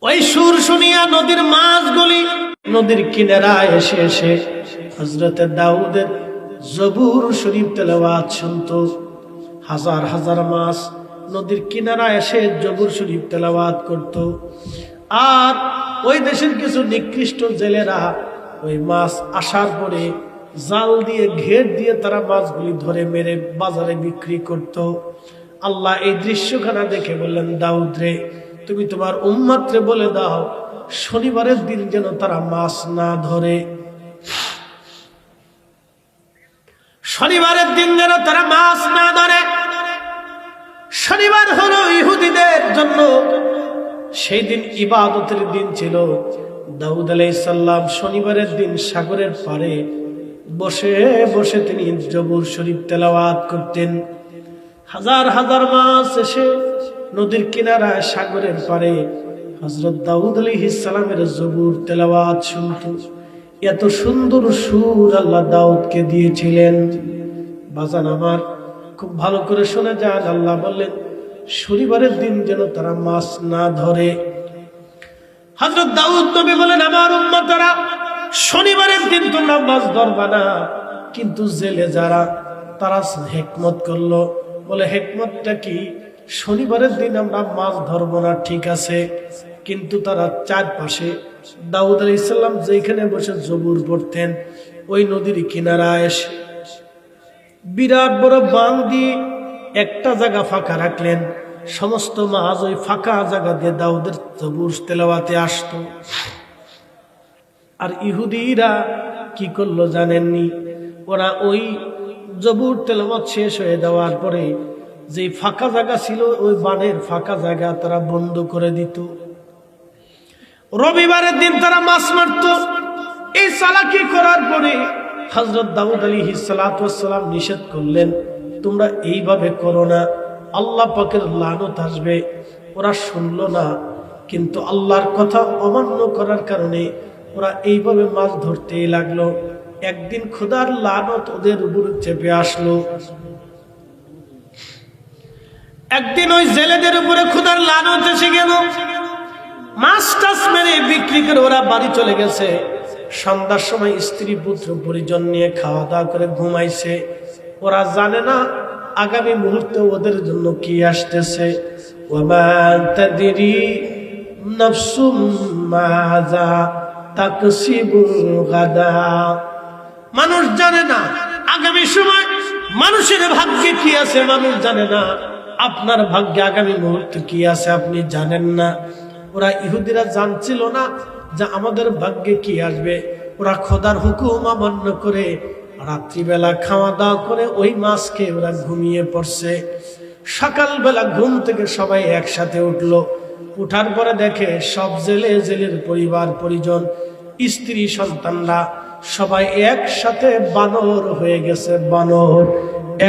ওই সুর শুনিয়া নদীর মাছগুলি নদীর কিনারায় এসে এসে হযরতে দাউদের জবুর শরীফ তেলাওয়াত শুনতো। হাজার হাজার মাছ নদীর কিনারায় এসে জবুর শরীফ তেলাওয়াত করত। আর ওই দেশের কিছু নিকৃষ্ট জেলেরা ওই মাছ আসার পরে জাল দিয়ে ঘের দিয়ে তারা মাছগুলি ধরে মেরে বাজারে বিক্রি করত। আল্লাহ এই দৃশ্যখানা দেখে বললেন, দাউদ রে, তুমি তোমার উম্মতরে বলে দাও শনিবারের দিন যেন তারা মাছ না ধরে, শনিবারের দিন যেন তারা মাছ না ধরে। শনিবার হলো ইহুদিদের জন্য সেই দিন ইবাদতের দিন ছিল। দাউদ আলাইহিস সালাম শনিবারের দিন সাগরের পাড়ে বসে বসে তিনি জবুর শরীফ তেলাওয়াত করতেন। হাজার হাজার মাছ এসে নদীর কিনারায় সাগরের পাড়ে হযরত দাউদ আলাইহিস সালামের জবুর তেলাওয়াত শুনত। এত সুন্দর সুর আল্লাহ দাউদকে দিয়েছিলেন। বাজান আমার, খুব ভালো করে শুনে যান। আল্লাহ বললেন শনিবারের দিন যেন তারা মাছ না ধরে। হযরত দাউদ নবী বলেন, আমার উম্মতরা, শনিবারের দিন তোমরা মাছ ধরবা না। কিন্তু জেলে যারা, তারা হিকমত করলো, বলে হিকমতটা কি? শনিবারের দিন আমরা মাছ ধরবো না, ঠিক আছে, কিন্তু তারা চারপাশে দাউদ আলাইহিস সালাম যেখানে বসে জবুর পড়তেন ওই নদীর কিনারায় এসে বিরাট বড় বাঁধ দিয়ে একটা জায়গা ফাঁকা রাখলেন। সমস্ত মাছ ওই ফাঁকা জায়গা দিয়ে দাউদের জবুর তেলাওয়াতে আসতো। আর ইহুদিরা কি করলো জানেননি? ওরা ওই জবুর তেলাওয়াত শেষ হয়ে যাওয়ার পরে যে ফাঁকা জায়গা ছিল ওই বানের ফাঁকা জায়গা তারা বন্ধ করে দিত। রবিবারের দিন তারা মাছ মারত। এই চালাকি করার পরে হযরত দাউদ আলাইহিস সালাতু ওয়াস সালাম নিষেধ করলেন, তোমরা এইভাবে করো না, আল্লাহ পাকের লানত আসবে। ওরা শুনলো না, কিন্তু আল্লাহর কথা অমান্য করার কারণে ওরা এইভাবে মাছ ধরতেই লাগলো। একদিন খোদার লানত ওদের উপরে চেপে আসলো। একদিন ওই জেলেদের উপরে খোদার লানত এসে গেল। মাছ টাছ মেরে বিক্রি করে ওরা বাড়ি চলে গেছে। সন্ধ্যার সময় স্ত্রী পুত্র পরিজন নিয়ে খাওয়া দাওয়া করে ঘুমাইছে। ওরা জানে না আগামী মুহূর্তে ওদের জন্য কি আসতেছে। ওমা তাদরি নাফসুম মাযা তাকসিবু গাদা। মানুষ জানে না আগামী সময় মানুষের ভাগ্যে কি আছে, মানুষ জানে না আপনার ভাগ্যে আগামী মুহূর্তে কি আছে, আপনি জানেন না। ওরা ইহুদিরা জানছিল না যে আমাদের ভাগ্যে কি আসবে। ওরা খোদার হুকুম অমান্য করে রাত্রিবেলা খাওয়া দাওয়া করে ওই মাছকে ওরা ঘুমিয়ে পড়ছে। সকালবেলা ঘুম থেকে সবাই একসাথে উঠলো। উঠার পরে দেখে সব জেলের পরিবার পরিজন, স্ত্রী সন্তানরা সবাই একসাথে বানর হয়ে গেছে। বানর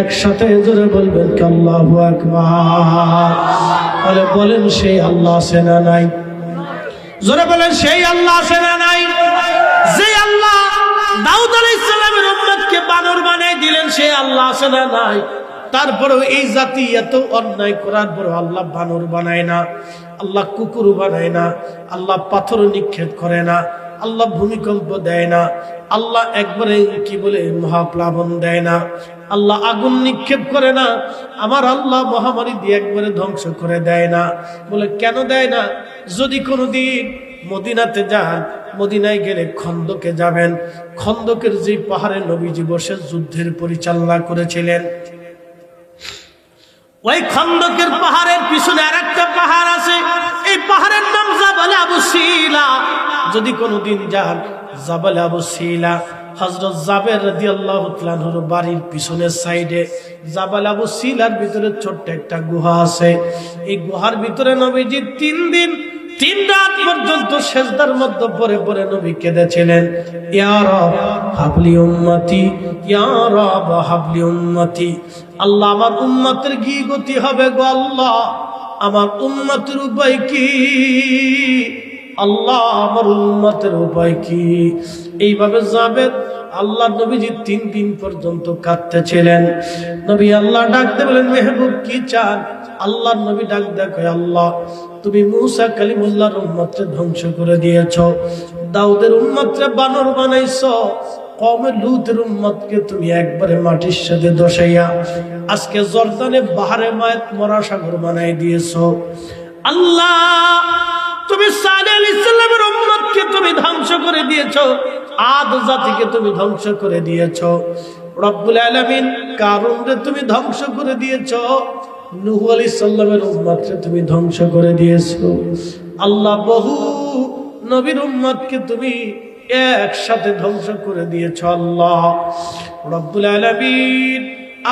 একসাথে জোরে বলবেন কি আল্লাহু আকবার। তাহলে বলেন সেই আল্লাহ আছে না নাই? জোরে বলেন সেই আল্লাহ আছে না নাই? যে আল্লাহ দাউদ আলাইহিস সালামের উম্মতকে বানর বানাই দিলেন, সেই আল্লাহ আছে না নাই? তারপরেও এই জাতি এত অন্যায় করার পরেও আল্লাহ বানর বানায় না, আল্লাহ কুকুর বানায় না, আল্লাহ পাথর নিক্ষেপ করে না, আল্লাহ ভূমিকম্প দেয় না, আল্লাহ একবারে কি বলে মহাপ্লাবন দেয় না, আল্লাহ আগুন নিক্ষেপ করে না, আমার আল্লাহ মহামারী দিয়ে একবারে ধ্বংস করে দেয় না। বলে কেন দেয় না? যদি কোনোদিন মদিনাতে যান, মদিনায় গেলে খন্দকে যাবেন। খন্দকের যে পাহাড়ে নবীজি বসে যুদ্ধের পরিচালনা করেছিলেন, ওই খন্দকের পাহাড়ের পিছনে আরেকটা পাহাড় আছে। এই পাহাড়ের নাম জাবাল আবু সিলা। যদি কোনোদিন যান জাবাল আবু সিলা, হযরত জাবের রাদিয়াল্লাহু তাআলা আনহুর বাড়ির পিছনের সাইডে জাবাল আবু সিলার ভিতরে ছোট্ট একটা গুহা আছে। এই গুহার ভিতরে নবীজি 3 দিন 3 রাত পর্যন্ত সেজদার মধ্যে পড়ে পড়ে নবী কেঁদেছিলেন, ইয়া রব হাবলি উম্মতি, ইয়া রব হাবলি উম্মতি। আল্লাহ আমার উম্মতের কি গতি হবে গো আল্লাহ, আমার উম্মতের উপায় কি? আল্লাহ আমার উম্মতের উপায় কি? এইভাবে জাবেদ আল্লাহ নবীজি 3 দিন পর্যন্ত কাঁদতেছিলেন। নবী আল্লাহ ডাকতে বলেন, মেহবুব কি চান? আল্লাহর নবী ডাক দেখো, আল্লাহ তুমি মূসা কালিমুল্লাহর উম্মতকে ধ্বংস করে দিয়েছো, দাউদের উম্মতকে বানর বানাইছো, কওমে লূতের উম্মতকে তুমি একবারে মাটির সাথে দশাইয়া আজকে জর্দানে বাহারে মায়ের মরা সাগর বানাই দিয়েছো। আল্লাহ, তুমি সালেহ আলাইহিস সালামের উম্মতকে তুমি ধ্বংস করে দিয়েছো, আদ জাতিকে তুমি ধ্বংস করে দিয়েছো। রব্বুল আলামিন কারুনকে তুমি ধ্বংস করে দিয়েছো, নূহ আলাইহিস সালামের উম্মতকে তুমি ধ্বংস করে দিয়েছো। আল্লাহ, বহু নবীর উম্মতকে তুমি একসাথে ধ্বংস করে দিয়েছো। আল্লাহ রব্বুল আলামিন,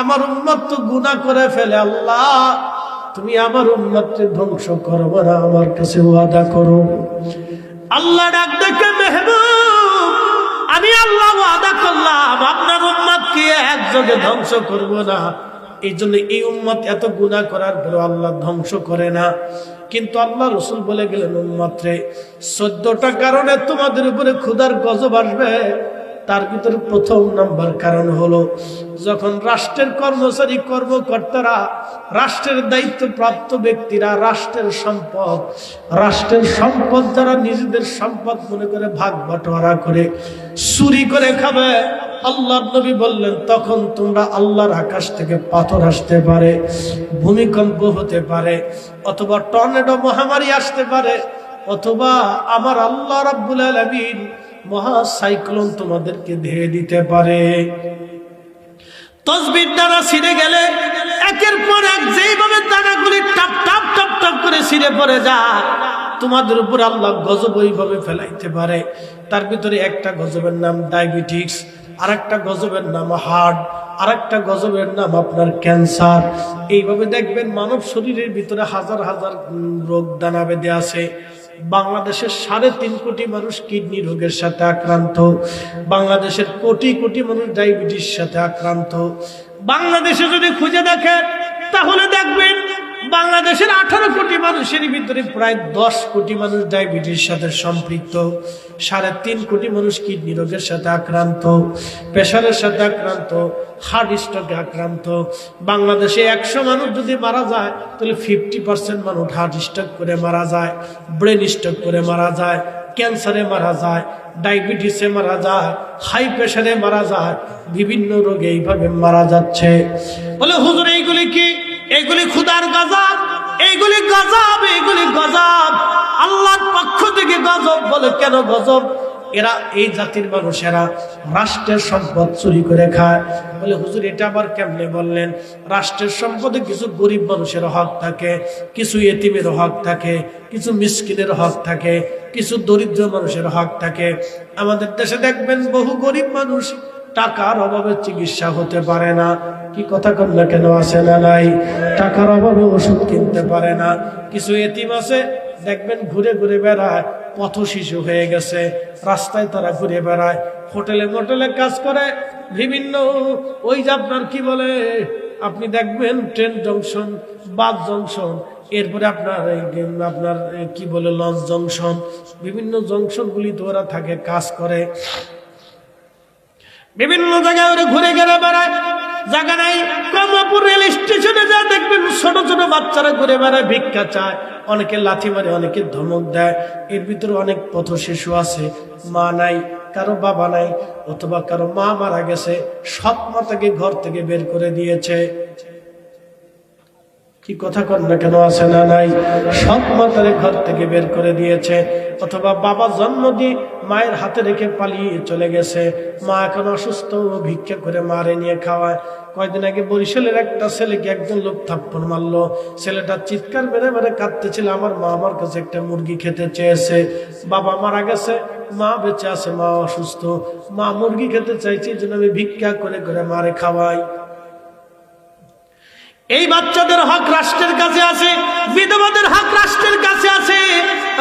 আমার উম্মত তো গুনাহ করে ফেলে, আল্লাহ তুমি আমার উম্মতকে ধ্বংস করবে না, আমার কাছে ওয়াদা করো। আল্লাহ ডাক দেখে, মেহবুব আমি আল্লাহ ওয়াদা করলাম আপনার উম্মতকে একযোগে ধ্বংস করব না। এই জন্য এই উম্মত এত গুনাহ করার পরেও আল্লাহ ধ্বংস করে না। কিন্তু আল্লাহ রাসূল বলে গেলেন, উম্মত রে 14টা কারণে তোমাদের উপরে ক্ষুধার গজব আসবে। তার ভিতরে প্রথম নাম্বার কারণ হলো, যখন রাষ্ট্রের কর্মচারী কর্মকর্তারা, রাষ্ট্রের দায়িত্বপ্রাপ্ত ব্যক্তিরা রাষ্ট্রের সম্পদ যারা নিজেদের সম্পদ মনে করে ভাগ বাটোয়ারা করে চুরি করে খাবে, আল্লাহর নবী বললেন তখন তোমরা আল্লাহর আকাশ থেকে পাথর আসতে পারে, ভূমিকম্প হতে পারে, অথবা টর্নেডো মহামারী আসতে পারে, অথবা আমার আল্লাহ রাব্বুল আলামিন মহা সাইক্লোন তোমাদেরকে ধেয়ে দিতে পারে। তসবির দ্বারা ছিঁড়ে গেলে একের পর এক যেইভাবে দানাগুলি টপ টপ টপ টপ করে ছিঁড়ে পড়ে যায়, তোমাদের উপর আল্লাহ গজব ওইভাবে ফেলাইতে পারে। তার ভিতরে একটা গজবের নাম ডায়াবেটিস, আর একটা গজবের নাম হার্ট, আর একটা গজবের নাম আপনার ক্যান্সার। এইভাবে দেখবেন মানব শরীরের ভিতরে হাজার হাজার রোগ দানা বেঁধে আছে। বাংলাদেশের 3.5 কোটি মানুষ কিডনি রোগের সাথে আক্রান্ত, বাংলাদেশের কোটি কোটি মানুষ ডায়াবেটিস সাথে আক্রান্ত। বাংলাদেশে যদি খুঁজে দেখেন তাহলে দেখবেন বাংলাদেশের 18 কোটি মানুষের ভিতরে প্রায় 10 কোটি মানুষ ডায়াবেটিস সাথে সম্পৃক্ত, 3.5 কোটি মানুষ কিডনি রোগের সাথে আক্রান্ত, প্রেসারের সাথে আক্রান্ত, হার্ট স্ট্রোকে আক্রান্ত। বাংলাদেশে 100 মানুষ যদি মারা যায় তাহলে 50% মানুষ হার্ট স্ট্রোক করে মারা যায়, ব্রেন স্ট্রোক করে মারা যায়, ক্যান্সারে মারা যায়, ডায়াবেটিসে মারা যায়, হাই প্রেসারে মারা যায়, বিভিন্ন রোগে এইভাবে মারা যাচ্ছে। বলে হুজুর এইগুলি কি? এইগুলি ক্ষুধার গজব, এইগুলি গজব, এইগুলি গজব, আল্লাহর পক্ষ থেকে গজব। বলে কেন গজব? এরা এই জাতির মানুষেরা রাষ্ট্রের সম্পদ চুরি করে খায়। বলে হুজুর এটা আবার কেমনে বললেন? রাষ্ট্রের সম্পদে কিছু গরিব মানুষের হক থাকে, কিছু এতিমের হক থাকে, কিছু মিসকিনের হক থাকে, কিছু দরিদ্র মানুষের হক থাকে। আমাদের দেশে দেখবেন বহু গরিব মানুষ টাকার অভাবে চিকিৎসা হতে পারে না। কি কথা কন না কেন? আছে না নাই? টাকার অভাবে ওষুধ কিনতে পারে না। কিছু এতিম আছে দেখবেন ঘুরে ঘুরে বেড়ায়, পথ শিশু হয়ে গেছে, রাস্তায় তারা ঘুরে বেড়ায়, হোটেলে মোটেলে কাজ করে, বিভিন্ন ওই যে আপনার কি বলে, আপনি দেখবেন ট্রেন জংশন, বাস জংশন, এরপরে আপনার কি বলে লঞ্চ জংশন, বিভিন্ন জংশনগুলিতে ওরা থাকে, কাজ করে, বিভিন্ন জায়গায় ওরা ঘুরে ঘুরে বেড়ায়। জায়গা নাই। কমলাপুর রেল স্টেশনে যা দেখবেন ছোট ছোট বাচ্চারা ঘুরে বেড়ায়, ভিক্ষা চায়, অনেকে লাথি মারে, অনেকে ধমক দেয়। এর ভিতরে অনেক পথ শিশু আছে, মা নাই, কারো বাবা নাই, অথবা কারো মা মারা গেছে, সৎ মা তাকে ঘর থেকে বের করে দিয়েছে। কি কথা কন না কেন? আছে না নাই? সৎ মা তারে ঘর থেকে বের করে দিয়েছে, অথবা বাবা জন্ম দিয়ে মায়ের হাতে রেখে পালিয়ে চলে গেছে, মা এখন অসুস্থ, ভিক্ষা করে মারে নিয়ে খাওয়ায়। কয়দিন আগে বরিশালের একটা ছেলেকে একজন লোক থাপ্পড় মারলো, ছেলেটা চিৎকার মেরে মেরে কাঁদতেছিল, আমার মা আমার কাছে একটা মুরগি খেতে চেয়েছে, বাবা মারা গেছে, মা বেঁচে আছে, মা অসুস্থ, মা মুরগি খেতে চাইছে, এই জন্য আমি ভিক্ষা করে করে মারে খাওয়াই। এই বাচ্চাদের হক রাষ্ট্রের কাছে আছে, বিধবাদের হক রাষ্ট্রের কাছে আছে।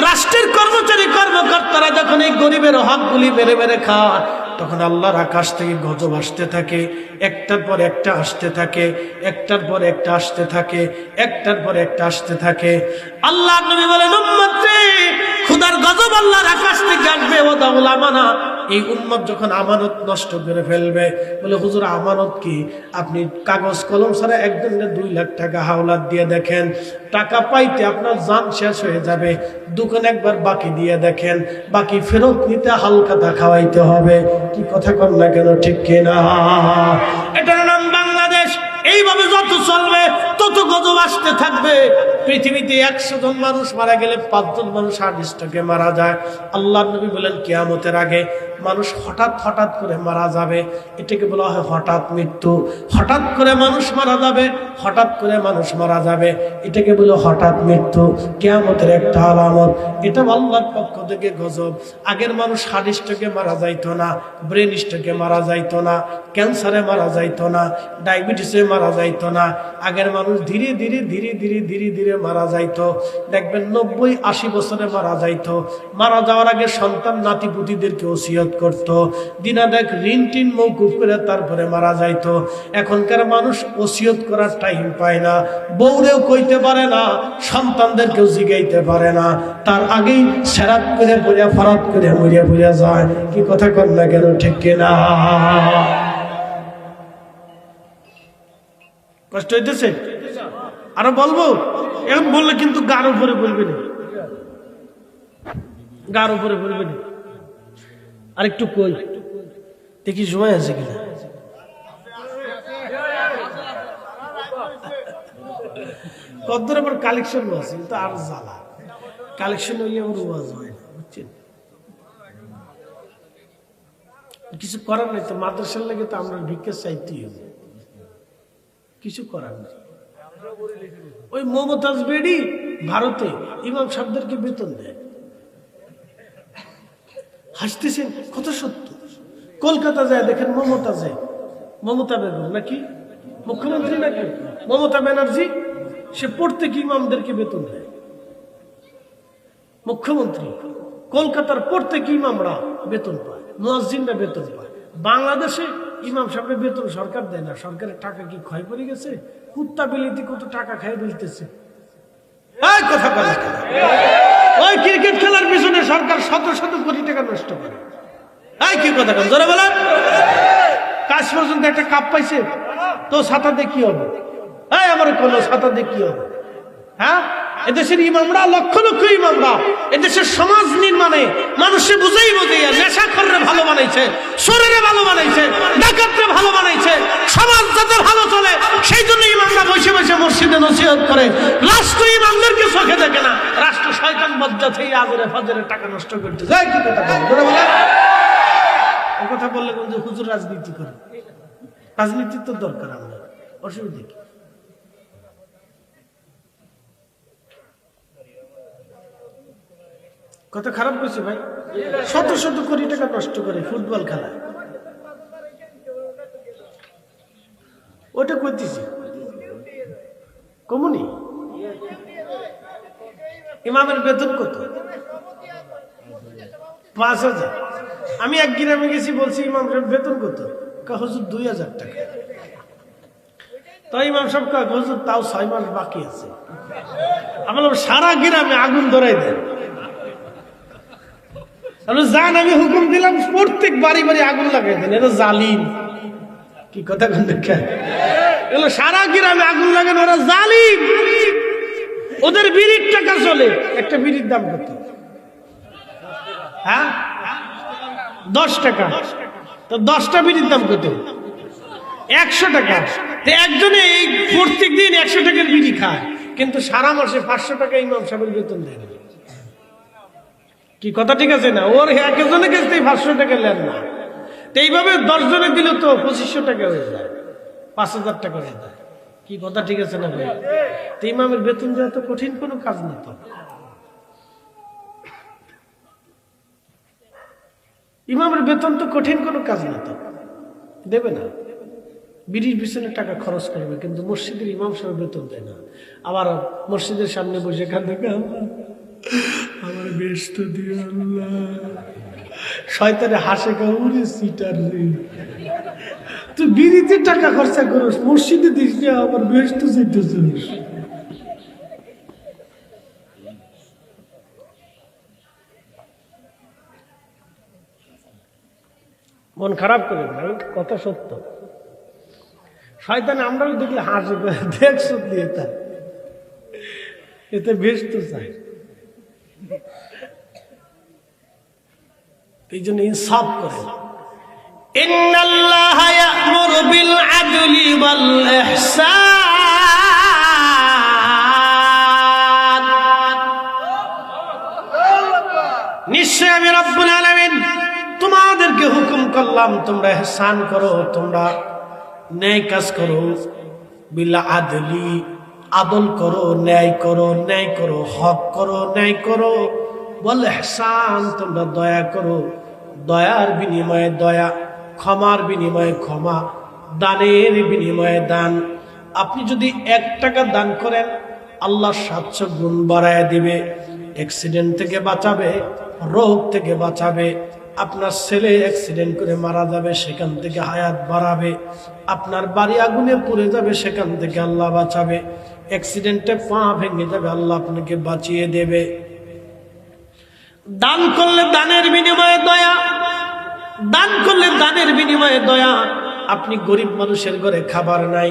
রাষ্ট্রের কর্মচারী কর্মকর্তারা যখন এই গরিবের হকগুলি মেরে মেরে খায়, তখন আল্লাহর আকাশ থেকে গজব আসতে থাকে, একটার পর একটা আসতে থাকে, একটার পর একটা আসতে থাকে, একটার পর একটা আসতে থাকে। আল্লাহর নবী বলেন, উম্মত রে, খোদার গজব আল্লাহর আকাশ থেকে আসবে, ও দাউল আমানা, এই উম্মত যখন আমানত নষ্ট করে ফেলবে, বলে হুজুর আমানত কি? আপনি কাগজ কলম ছাড়া একজনের 2 লাখ টাকা হাওলাত দিয়ে দেখেন, টাকা পাইতে আপনার জান শেষ হয়ে যাবে। দোকান একবার বাকি দিয়ে দেখেন, বাকি ফেরত নিতে হালখাতা খাওয়াইতে হবে। কি কথা কর না কেন, ঠিক কিনা? এটার নাম বাংলাদেশ। এইভাবে যত চলবে তত গজব আসতে থাকবে। পৃথিবীতে 100 জন মানুষ মারা গেলে 5 জন মানুষ হার্ট স্ট্রোকে মারা যায়। আল্লাহর নবী বলেন কিয়ামতের আগে মানুষ হঠাৎ হঠাৎ করে মারা যাবে, এটাকে বলা হয় হঠাৎ মৃত্যু। হঠাৎ করে মানুষ মারা যাবে, হঠাৎ করে মানুষ মারা যাবে, এটাকে বলে হঠাৎ মৃত্যু। কিয়ামতের একটা আলামত। এটা আল্লাহর পক্ষ থেকে গজব। আগের মানুষ হার্ট স্ট্রোকে মারা যাইতো না, ব্রেন স্ট্রোকে মারা যাইতো না, ক্যান্সারে মারা যাইতো না, ডায়াবেটিসে মারা যাইতো না। আগের মানুষ ধীরে ধীরে ধীরে ধীরে ধীরে ধীরে মারা যাইতো। দেখবেন 90-80 বছরে মারা যাইতো। মারা যাওয়ার আগে সন্তান নাতি পুতিদেরকে ওসিয়ত করত, দিনা দেখ ঋণ টিন মৌকুফ করে তারপরে মারা যাইতো। এখনকার মানুষ ওসিয়ত করার টাইম পায় না, বউরেও কইতে পারে না, সন্তানদেরকেও জিগাইতে পারে না, তার আগেই সেরাত করে পড়িয়া ফরাত করে মরিয়া পড়িয়া যায়। কি কথা কর না কেন, ঠিক কিনা? কষ্ট হইতেছে? আরো বলবো? এখন বললে কিন্তু গার উপরে বলবে না, গার উপরে বলবে না। আরেকটু কই দেখি সময় আছে কিনা। কদ্দুর আবার কালেকশন আছে, কিন্তু আর জ্বালা। কালেকশন হইলে আমার ওয়াজ হয় না, বুঝছেন? কিছু করার নাই তো, মাদ্রাসার লাগে তো আমরা ভিক্ষা চাইতেই হবে, কিছু করার নেই। ওই মমতাজ বেডি ভারতে ইমাম সাহেবদেরকে বেতন দেয়। হাসতেছেন, কত সত্য। কলকাতা যায় দেখেন মমতা বেগম নাকি মুখ্যমন্ত্রী, নাকি মমতা ব্যানার্জি, সে প্রত্যেক ইমামদেরকে বেতন দেয়। মুখ্যমন্ত্রী, কলকাতার প্রত্যেক ইমামরা বেতন পায়, মুয়াজ্জিনরা বেতন পায়। বাংলাদেশে ইমাম সাহেবের বেতন সরকার দেয় না। সরকারের টাকা কি ক্ষয় পড়ে গেছে? কুত্তা বিলিতি কত টাকা খাই বলতেছে। কথা বলে ওই ক্রিকেট খেলার পিছনে সরকার শত শত কোটি টাকা নষ্ট করে। কি কথা বলেন জোরে বলেন? কাজ পর্যন্ত একটা কাপ পাইছে তো ছাতা দিয়ে কি হবে? আমার কোন ছাতা দিয়ে কি হবে? হ্যাঁ, এদেশের ইমামরা, লক্ষ লক্ষ ইমামরা এদেশের সমাজ নির্মাণে মানুষে বুঝাই নেশাখোররে ভালো বানাইছে, শরীরে ভালো বানাইছে, ডাকাতরে ভালো বানাইছে। সমাজ যাতে ভালো চলে সেই জন্য ইমামরা বসে বসে মসজিদে নসিহত করে। রাষ্ট্র ইমামদেরকে চোখে দেখে না, রাষ্ট্র শয়তান বজ্জা থেকে আজরে ফাজরে টাকা নষ্ট করতে যায়। কি কথা বলে? ও কথা বললে কিন্তু হুজুর রাজনীতি করে। রাজনীতির তো দরকার, আমরা অসুবিধা কি? কত খারাপ করছে ভাই, শত শত কোটি টাকা নষ্ট করে ফুটবল খেলা। ওটা করতেছি কমুনি। ইমামের বেতন কত? 5,000। আমি এক গ্রামে গেছি, বলছি ইমামের বেতন কত? হুজুর 2,000 টাকা। তাই ইমাম সাহেব কয় হুজুর তাও 6 মাস বাকি আছে। আমি বললাম সারা গ্রামে আগুন ধরাই দেন। যান, আমি হুকুম দিলাম প্রত্যেক বাড়ি বাড়ি আগুন লাগাই দেন, এটা জালিম। কি কথা দেখেন, এগুলো সারা গ্রামে আগুন লাগান, ওরা জালিম। ওদের বিড়ির টাকা চলে। একটা বিড়ির দাম কত? হ্যাঁ, 10 টাকা। তো 10টা বিড়ির দাম কত? 100 টাকা। তো একজনে এই প্রত্যেক দিন 100 টাকার বিড়ি খায়, কিন্তু সারা মাসে 500 টাকা ইমাম সাহেবের বেতন দেয় না। কি কথা ঠিক আছে না? ওর একজনের কাছ থেকে 500 টাকা নেন না। তো এইভাবে 10 জনে দিলে তো 2500 টাকা হয়ে যায়, 5,000 টাকা হয়ে যায়। কি কথা ঠিক আছে না ভাই? তো ইমামের বেতন দেওয়া তো কঠিন কোনো কাজ না তো। ইমামের বেতন তো কঠিন কোনো কাজ না তো, দেবে না। বিড়ির পিছনে টাকা খরচ করবে, কিন্তু মসজিদের ইমাম সাহেব বেতন দেয় না। আবার মসজিদের সামনে বসে কাঁদে, আমার বেস্ত দিও আল্লাহ। শয়তানে হাসে, কাউরে সিটার রে, তুই বিড়িতে টাকা খরচা করিস, মসজিদে দিস না, আমার বেস্ত চাইতেছিস। মন খারাপ করে না, কথা সত্য। শয়তান আমরাও দেখলে হাসি দেখছো দিয়ে তা এতে বেশ তো চাই। এই জন্য ইনসাফ করে। ইন্নাল্লাহা ইয়া'মুরু বিল আদলি ওয়াল ইহসান, নিশ্চয় আমি রব্বুল আলামিন তোমাদেরকে হুকুম করলাম তোমরা ইহসান করো, তোমরা ন্যায় কাজ করো। বিল আদলি, আদল করো, ন্যায় করো, ন্যায় করো, হক করো, ন্যায় করো। ওয়াল ইহসান, তোমরা দয়া করো, দয়ার বিনিময়ে দয়া, ক্ষমার বিনিময়ে ক্ষমা, দানের বিনিময়ে দান। আপনি যদি 1 টাকা দান করেন আল্লাহ 700 গুণ বাড়ায় দিবে। অ্যাক্সিডেন্ট থেকে বাঁচাবে, রোগ থেকে বাঁচাবে। আপনার ছেলে অ্যাক্সিডেন্ট করে মারা যাবে, সেখান থেকে হায়াত বাড়াবে। আপনার বাড়ি আগুনে পুড়ে যাবে, সেখান থেকে আল্লাহ বাঁচাবে। অ্যাক্সিডেন্টে পা ভেঙে যাবে, আল্লাহ আপনাকে বাঁচিয়ে দেবে। দান করলে দানের বিনিময়ে দয়া, দান করলে দানের বিনিময়ে দয়া। আপনি গরিব মানুষের ঘরে খাবার নাই,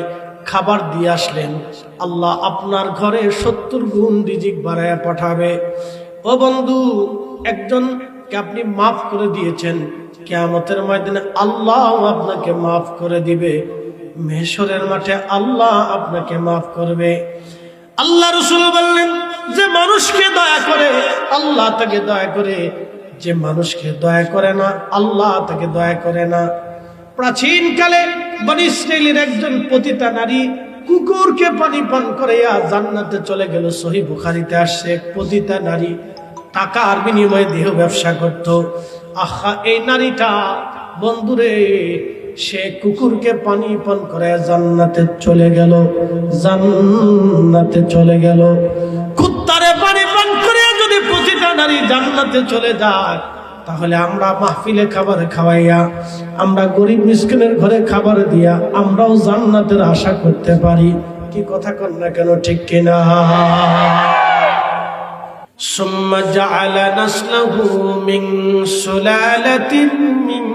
খাবার দিয়ে আসলেন, আল্লাহ আপনার ঘরে 70 গুণ রিজিক বাড়ায় পাঠাবে। ও বন্ধু, একজনকে আপনি মাফ করে দিয়েছেন, কিয়ামতের ময়দানে আল্লাহ আপনাকে মাফ করে দিবে। মেহশরের মাঠে আল্লাহ আপনাকে মাফ করবে। আল্লাহ রাসূল বললেন, যে মানুষকে দয়া করে আল্লাহ তাকে দয়া করে, যে মানুষকে দয়া করে না আল্লাহ তাকে দয়া করে না। প্রাচীন কালে বনী ইসরাইলের একজন পতিতা নারী কুকুরকে পানি পান করাইয়া জান্নাতে চলে গেল। সহিহ বুখারীতে আসছে, এক পতিতা নারী টাকার বিনিময়ে দেহ ব্যবসা করত। আহা, এই নারীটা বন্ধুরে, সে কুকুরকে পানি পান করে জান্নাতে চলে গেল, জান্নাতে চলে গেল। কুত্তারে পানি পান করে যদি পতিতা নারী জান্নাতে চলে যায়, তাহলে আমরা মাহফিলে খাবার খাওয়াইয়া, আমরা গরিব মিসকিনের ঘরে খাবার দিয়া আমরাও জান্নাতের আশা করতে পারি। কি কথা কন না কেন, ঠিক কিনা? সুম্মা জাআলা নাসলাহু মিন সুলালাতিন মিন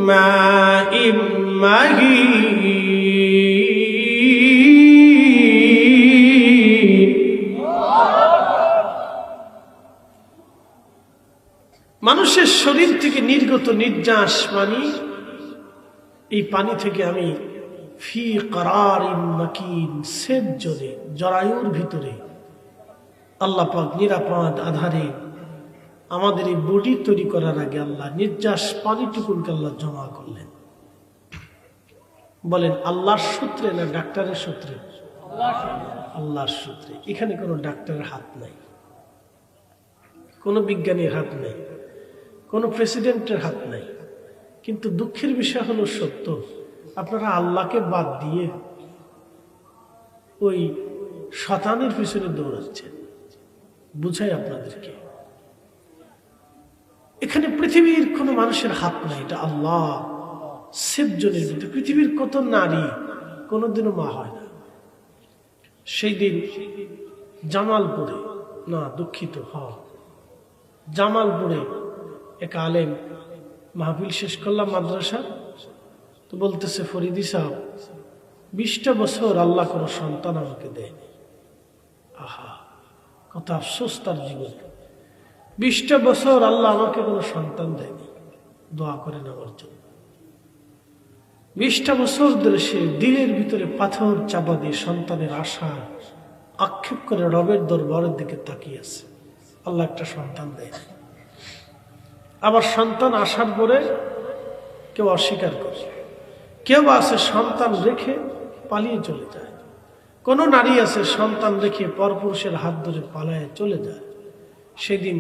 মাইম মাহিন। মানুষের শরীর থেকে নির্গত নির্যাস পানি, এই পানি থেকে আমি ফি করারিন মাকিন, সেফ জোনে, জরায়ুর ভিতরে আল্লাহ পাক নিরাপদ আধারে আমাদের এই বডি তৈরি করার আগে আল্লাহ নির্যাস পানিটুকুনকে আল্লাহ জমা করলেন। বলেন আল্লাহর সূত্রে না ডাক্তারের সূত্রে? আল্লাহর সূত্রে। এখানে কোনো ডাক্তারের হাত নাই, কোনো বিজ্ঞানীর হাত নাই, কোনো প্রেসিডেন্টের হাত নাই। কিন্তু দুঃখের বিষয় হলো সত্য, আপনারা আল্লাহকে বাদ দিয়ে ওই শয়তানের পিছনে দৌড়াচ্ছেন। বুঝাই আপনাদেরকে, এখানে পৃথিবীর কোনো মানুষের হাত নাই, এটা আল্লাহ সেফ জোনের ভিতরে। পৃথিবীর কত নারী কোনোদিনও মা হয় না। সেই দিন জামালপুরে, না দুঃখিত, জামালপুরে এক আলেম মাহফিল শেষ করলাম মাদ্রাসা, তো বলতেছে, ফরিদি সাহেব 20টা বছর আল্লাহ কোনো সন্তান আমাকে দেয়নি। আহা, কত আফসোস তার জীবন। 20টা বছর আল্লাহ আমাকে কোনো সন্তান দেয়নি, দোয়া করেন আমার জন্য। 20টা বছর ধরে সে দিলের ভিতরে পাথর চাপা দিয়ে সন্তানের আশা আক্ষেপ করে রবের দরবারের দিকে তাকিয়ে আছে। আল্লাহ একটা সন্তান দেয়, আবার সন্তান আসার পরে কেউ অস্বীকার করে, কেউ আছে সন্তান রেখে পালিয়ে চলে যায়। কোন নারী আছে সন্তান রেখে পরপুরুষের হাত ধরে পালায় চলে যায়। সেদিন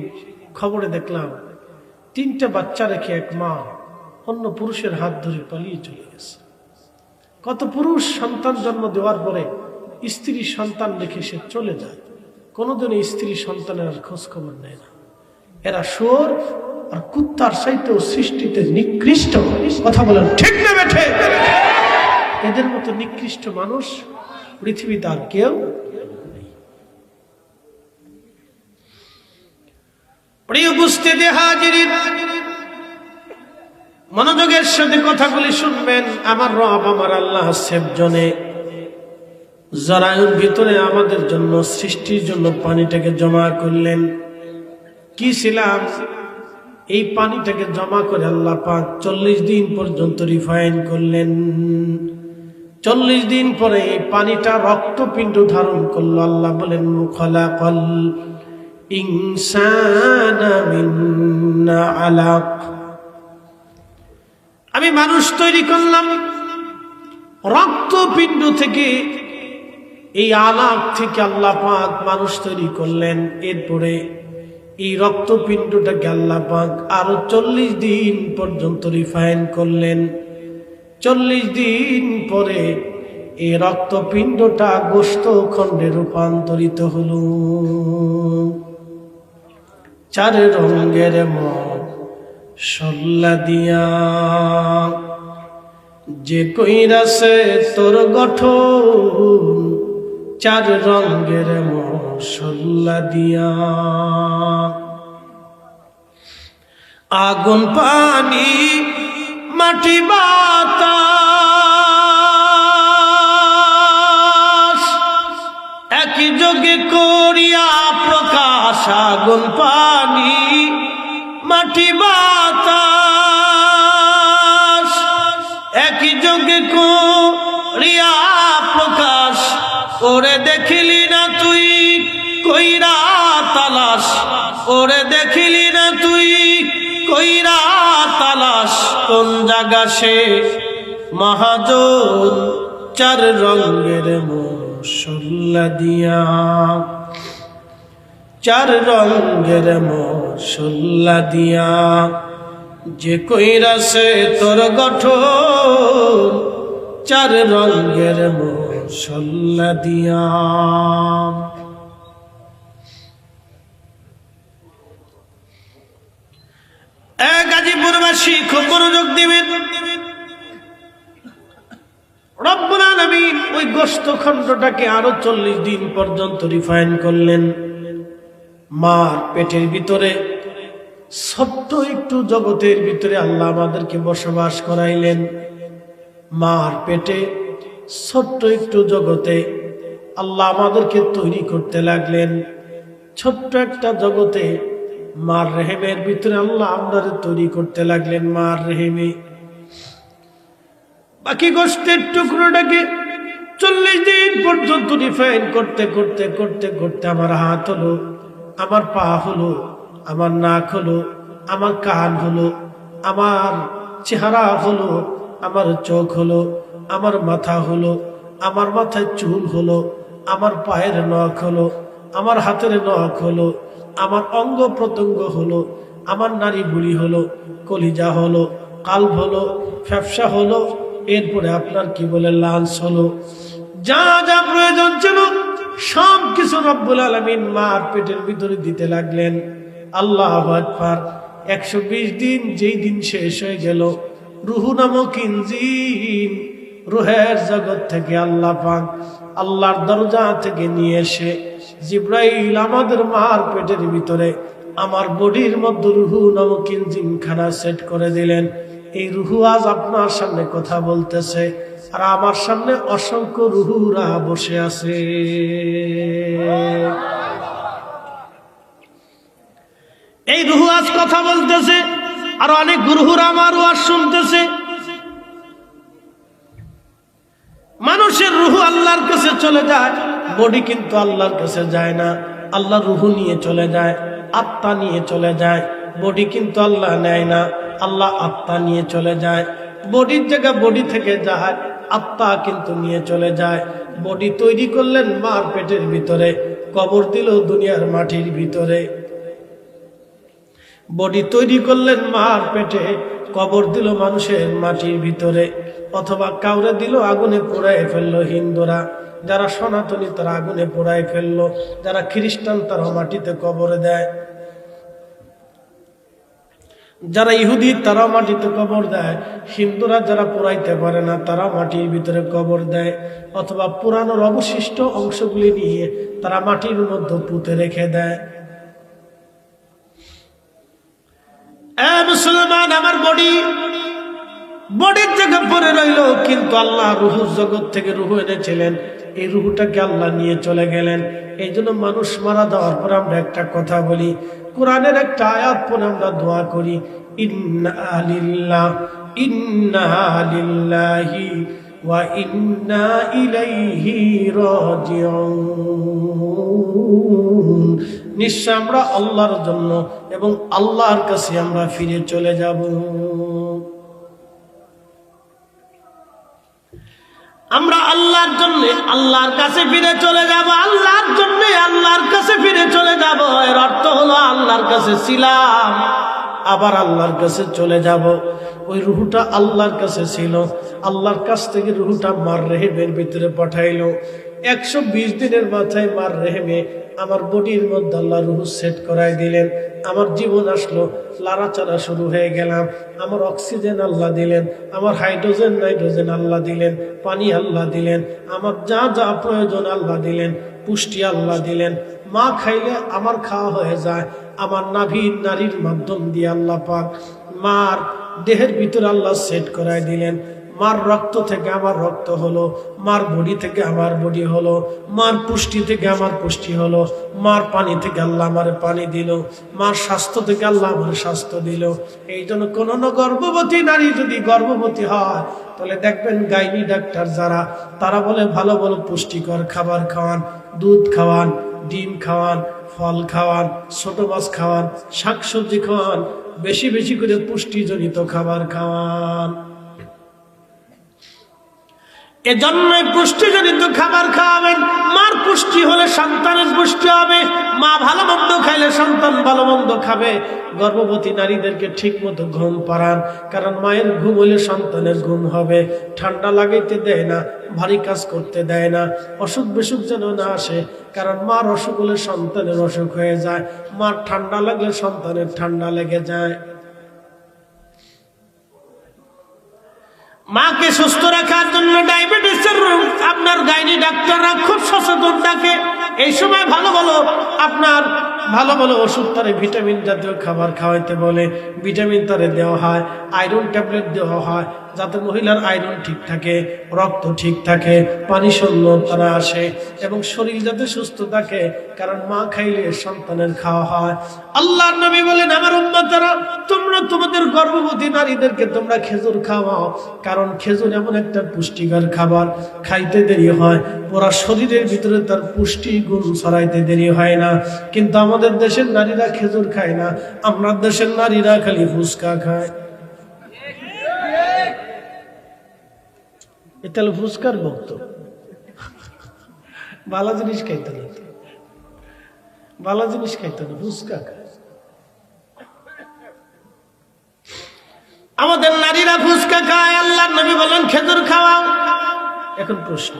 খবরে দেখলাম 3টা বাচ্চা রেখে এক মা অন্য পুরুষের হাত ধরে পালিয়ে চলে গেছে। কত পুরুষ সন্তান জন্ম দেওয়ার পরে স্ত্রী সন্তান রেখে সে চলে যায়, কোনোদিন স্ত্রী সন্তানের আর খোঁজ খবর নেয় না। এরা শুয়োর আর কুত্তার চাইতেও সৃষ্টিতে নিকৃষ্ট। কথা বলেন ঠিক না বেঠে? এদের মতো নিকৃষ্ট মানুষ পৃথিবীতে আর কেউ নেই। প্রিয় উপস্থিতি হাজিরিন, মনোযোগের সাথে কথাগুলি শুনবেন। আমার রব আমার আল্লাহ সেফ জোনে জরায়ুর ভিতরে আমাদের জন্য সৃষ্টির জন্য পানিটাকে জমা করলেন। কি ছিলাম এই পানিটাকে জমা করে আল্লাহ পাক 40 দিন পর্যন্ত রিফাইন করলেন। 40 দিন পরে এই পানিটা রক্তপিণ্ড ধারণ করলো। আল্লাহ বলেন খালাকাল ইনসানা মিন আলাক, আমি মানুষ তৈরি করলাম রক্তপিণ্ড থেকে। এই আলাক থেকে আল্লাহ পাক মানুষ তৈরি করলেন। এরপরে এই রক্তপিণ্ডটাকে আল্লাহ পাক আরো 40 দিন পর্যন্ত রিফাইন করলেন। 40 দিন পরে এই রক্তপিণ্ডটা গোশত খণ্ডে রূপান্তরিত হলো। 4 রঙের মশলা দিয়া যে কইরাছে তোর গঠন, 4 রঙের মশলা দিয়া। আগুন পানি মাটি বাতাস একই যোগে করিয়া প্রকাশ। আগুন পানি মাটি বাতাস একই যোগে করিয়া প্রকাশ। ওরে দেখিলি না তুই কইরা তালাশ, ওরে দেখিলি না তুই কইরা তালাশ। কোন জায়গা সে মহাজন 4 রঙের মশলা দিয়া, 4 রঙের মশলা দিয়া যে কইরাছে তোর গঠন, 4 রঙের মশলা দিয়া। গাজীপুরবাসী খুব মনোযোগ দিবেন। রব্বুল আলামিন ওই গোশত খণ্ডটাকে আরো 40 দিন পর্যন্ত রিফাইন করলেন। মার পেটের ভিতরে ছোট্ট একটু জগতের ভিতরে আল্লাহ আমাদেরকে বসবাস করাইলেন। মার পেটে ছোট্ট একটু জগতে আল্লাহ আমাদেরকে তৈরি করতে লাগলেন। ছোট্ট একটা জগতে মার রেহেমের ভিতরে আল্লাহ আমাদের তৈরি করতে লাগলেন। মার রেহেমে বাকি গোশতের টুকরোটাকে 40 দিন পর্যন্ত রিফাইন করতে করতে করতে করতে আমার হাত হলো, আমার পা হলো, আমার নাক হলো, আমার কান হলো, আমার চেহারা হলো, আমার চোখ হলো, আমার মাথা হলো, আমার মাথায় চুল হলো, আমার পায়ের নখ হলো, আমার হাতের নখ হলো, আমার অঙ্গ প্রত্যঙ্গ হলো, আমার নারী বুড়ি হলো, কলিজা হলো, কাল্ব হলো, ফ্যাপসা হলো, এরপরে আপনার কি বলে লাঞ্চ হলো। যা যা প্রয়োজন ছিল সব কিছু রব্বুল আলামিন মার পেটের ভিতরে দিতে লাগলেন। আল্লাহু আকবার। 120 দিন যেই দিন শেষ হয়ে গেল, রুহু নামক ইঞ্জিন রুহের জগৎ থেকে আল্লাহ পাক আল্লাহর দরজা থেকে নিয়ে এসে জিব্রাইল আমাদের মার পেটের ভিতরে আমার বডির মধ্যে রুহু নামক ইঞ্জিন খানা সেট করে দিলেন। এই রুহু আজ আপনার সামনে কথা বলতেছে, আর আমার সামনে অসংখ্য রুহুরা বসে আছে। এই রুহু আজ কথা বলতেছে, আর অনেক রুহুরা আমার ওয়াজ শুনতেছে। মানুষের রুহু আল্লাহর কাছে চলে যায়, বডি কিন্তু আল্লাহর কাছে যায় না। আল্লাহ রুহু নিয়ে চলে যায়, আত্মা নিয়ে চলে যায়। বডি কিন্তু আল্লাহ নেয় না, আল্লাহ আত্মা নিয়ে চলে যায়। বডির জায়গা বডি থেকে যায়, আত্মা কিন্তু নিয়ে চলে যায়। বডি তৈরি করলেন মার পেটের ভিতরে, কবর দিল দুনিয়ার মাটির ভিতরে। বডি তৈরি করলেন মার পেটে, কবর দিল মানুষের মাটির ভিতরে, অথবা কাউরে দিল আগুনে পোড়ায় ফেললো। হিন্দুরা যারা সনাতনী তারা আগুনে পোড়ায় ফেললো, যারা খ্রিস্টান তারা মাটিতে কবরে দেয়, যারা ইহুদি তারা মাটিতে কবর দেয়। হিন্দুরা যারা পোড়াইতে পারে না তারা মাটির ভিতরে কবর দেয়, অথবা পুরানোর অবশিষ্ট অংশগুলি নিয়ে তারা মাটির মধ্যে পুঁতে রেখে দেয়। মুসলমান, আমার বডি বডির জায়গা পড়ে রইল, কিন্তু আল্লাহ রুহুর জগৎ থেকে রুহু এনেছিলেন, এই রুহুটাকে আল্লাহ নিয়ে চলে গেলেন। এই জন্য মানুষ মারা যাওয়ার পর আমরা একটা কথা বলি, কোরআনের একটা আয়াত পড়ে আমরা দোয়া করি, ইন্না লিল্লাহি ওয়া ইন্না ইলাইহি রাজিউন। নিশ্চয় আমরা আল্লাহর জন্য এবং আল্লাহর কাছে আমরা ফিরে চলে যাব। আমরা আল্লাহর জন্য আল্লাহর কাছে ফিরে চলে যাব, আল্লাহর জন্য আল্লাহর কাছে ফিরে চলে যাব। এর অর্থ হলো আল্লাহর কাছে ছিলাম, আবার আল্লাহর কাছে চলে যাব। ওই রুহুটা আল্লাহর কাছে ছিল, আল্লাহর কাছ থেকে রুহুটা মার রেহেমের ভিতরে পাঠাইলো। 120 দিনের মাথায় মার রেহেমে আমার বডির মধ্যে আল্লাহ রুহু সেট করাই দিলেন। আমার জীবন আসলো, লাড়াচাড়া শুরু হয়ে গেলাম। আমার অক্সিজেন আল্লাহ দিলেন, আমার হাইড্রোজেন নাইট্রোজেন আল্লাহ দিলেন, পানি আল্লাহ দিলেন, আমার যা যা প্রয়োজন আল্লাহ দিলেন, পুষ্টি আল্লাহ দিলেন। মা খাইলে আমার খাওয়া হয়ে যায়, আমার নারীর মাধ্যম দিয়ে আল্লাহ পাক মার দেহের ভিতরে আল্লাহ সেট করাই দিলেন। মার রক্ত থেকে আমার রক্ত হলো, মার বডি থেকে আমার বডি হলো, মার পুষ্টি থেকে আমার পুষ্টি হলো, মার পানি থেকে আল্লাহ আমার পানি দিল, মার স্বাস্থ্য থেকে আল্লাহ আমার স্বাস্থ্য দিল। এই জন্য কোনো গর্ভবতী নারী যদি গর্ভবতী হয়, তাহলে দেখবেন গাইনি ডাক্তার যারা, তারা বলে ভালো ভালো পুষ্টিকর খাবার খাওয়ান, দুধ খাওয়ান, ডিম খাওয়ান, ফল খাওয়ান, ছোট মাছ খাওয়ান, শাকসবজি খাওয়ান, বেশি বেশি করে পুষ্টিজনিত খাবার খাওয়ান। এজন্যই পুষ্টিজনিত খাবার খাওয়াবেন। মার পুষ্টি হলে সন্তানের পুষ্টি হবে। মা ভালো মন্দ খাইলে সন্তান ভালো মন্দ খাবে। গর্ভবতী নারীদেরকে ঠিক মতো ঘুম পাড়ান, কারণ মায়ের ঘুম হলে সন্তানের ঘুম হবে। ঠান্ডা লাগাইতে দেয় না, ভারী কাজ করতে দেয় না, অসুখ বিসুখ যেন না আসে, কারণ মার অসুখ হলে সন্তানের অসুখ হয়ে যায়, মার ঠান্ডা লাগলে সন্তানের ঠান্ডা লেগে যায়। মাকে সুস্থ রাখার জন্য ডায়াবেটিসের রোগ আপনার গাইনি ডাক্তাররা খুব সচেতন থাকে। এই সময় ভালো ভালো ওষুধ তারে ভিটামিন জাতীয় খাবার খাওয়াইতে বলে, ভিটামিন তারে দেওয়া হয়, আয়রন ট্যাবলেট দেওয়া হয়, যাতে মহিলার আয়রন ঠিক থাকে, রক্ত ঠিক থাকে, পানি শূন্য তারা আসে এবং শরীর যাতে সুস্থ থাকে, কারণ মা খাইলে সন্তানের খাওয়া হয়। আল্লাহর নবী বলেন, আমার উম্মতেরা তোমরা তোমাদের গর্ভবতী নারীদেরকে তোমরা খেজুর খাওয়াও, কারণ খেজুর এমন একটা পুষ্টিকর খাবার, খাইতে দেরি হয়, পুরা শরীরের ভিতরে তার পুষ্টি গুণ ছড়াইতে দেরি হয় না। কিন্তু আমাদের দেশের নারীরা খেজুর খায় না, আমরা দেশের নারীরা খালি ফুচকা খায়। এটা হলো ফুচকার ভক্ত, ভালো জিনিস খাইতে না, ভালো জিনিস খাইতে না, ফুচকা খায়। আমাদের নারীরা ফুচকা খায়, আল্লাহর নবী বলেন খেজুর খাওয়াও। এখন প্রশ্ন,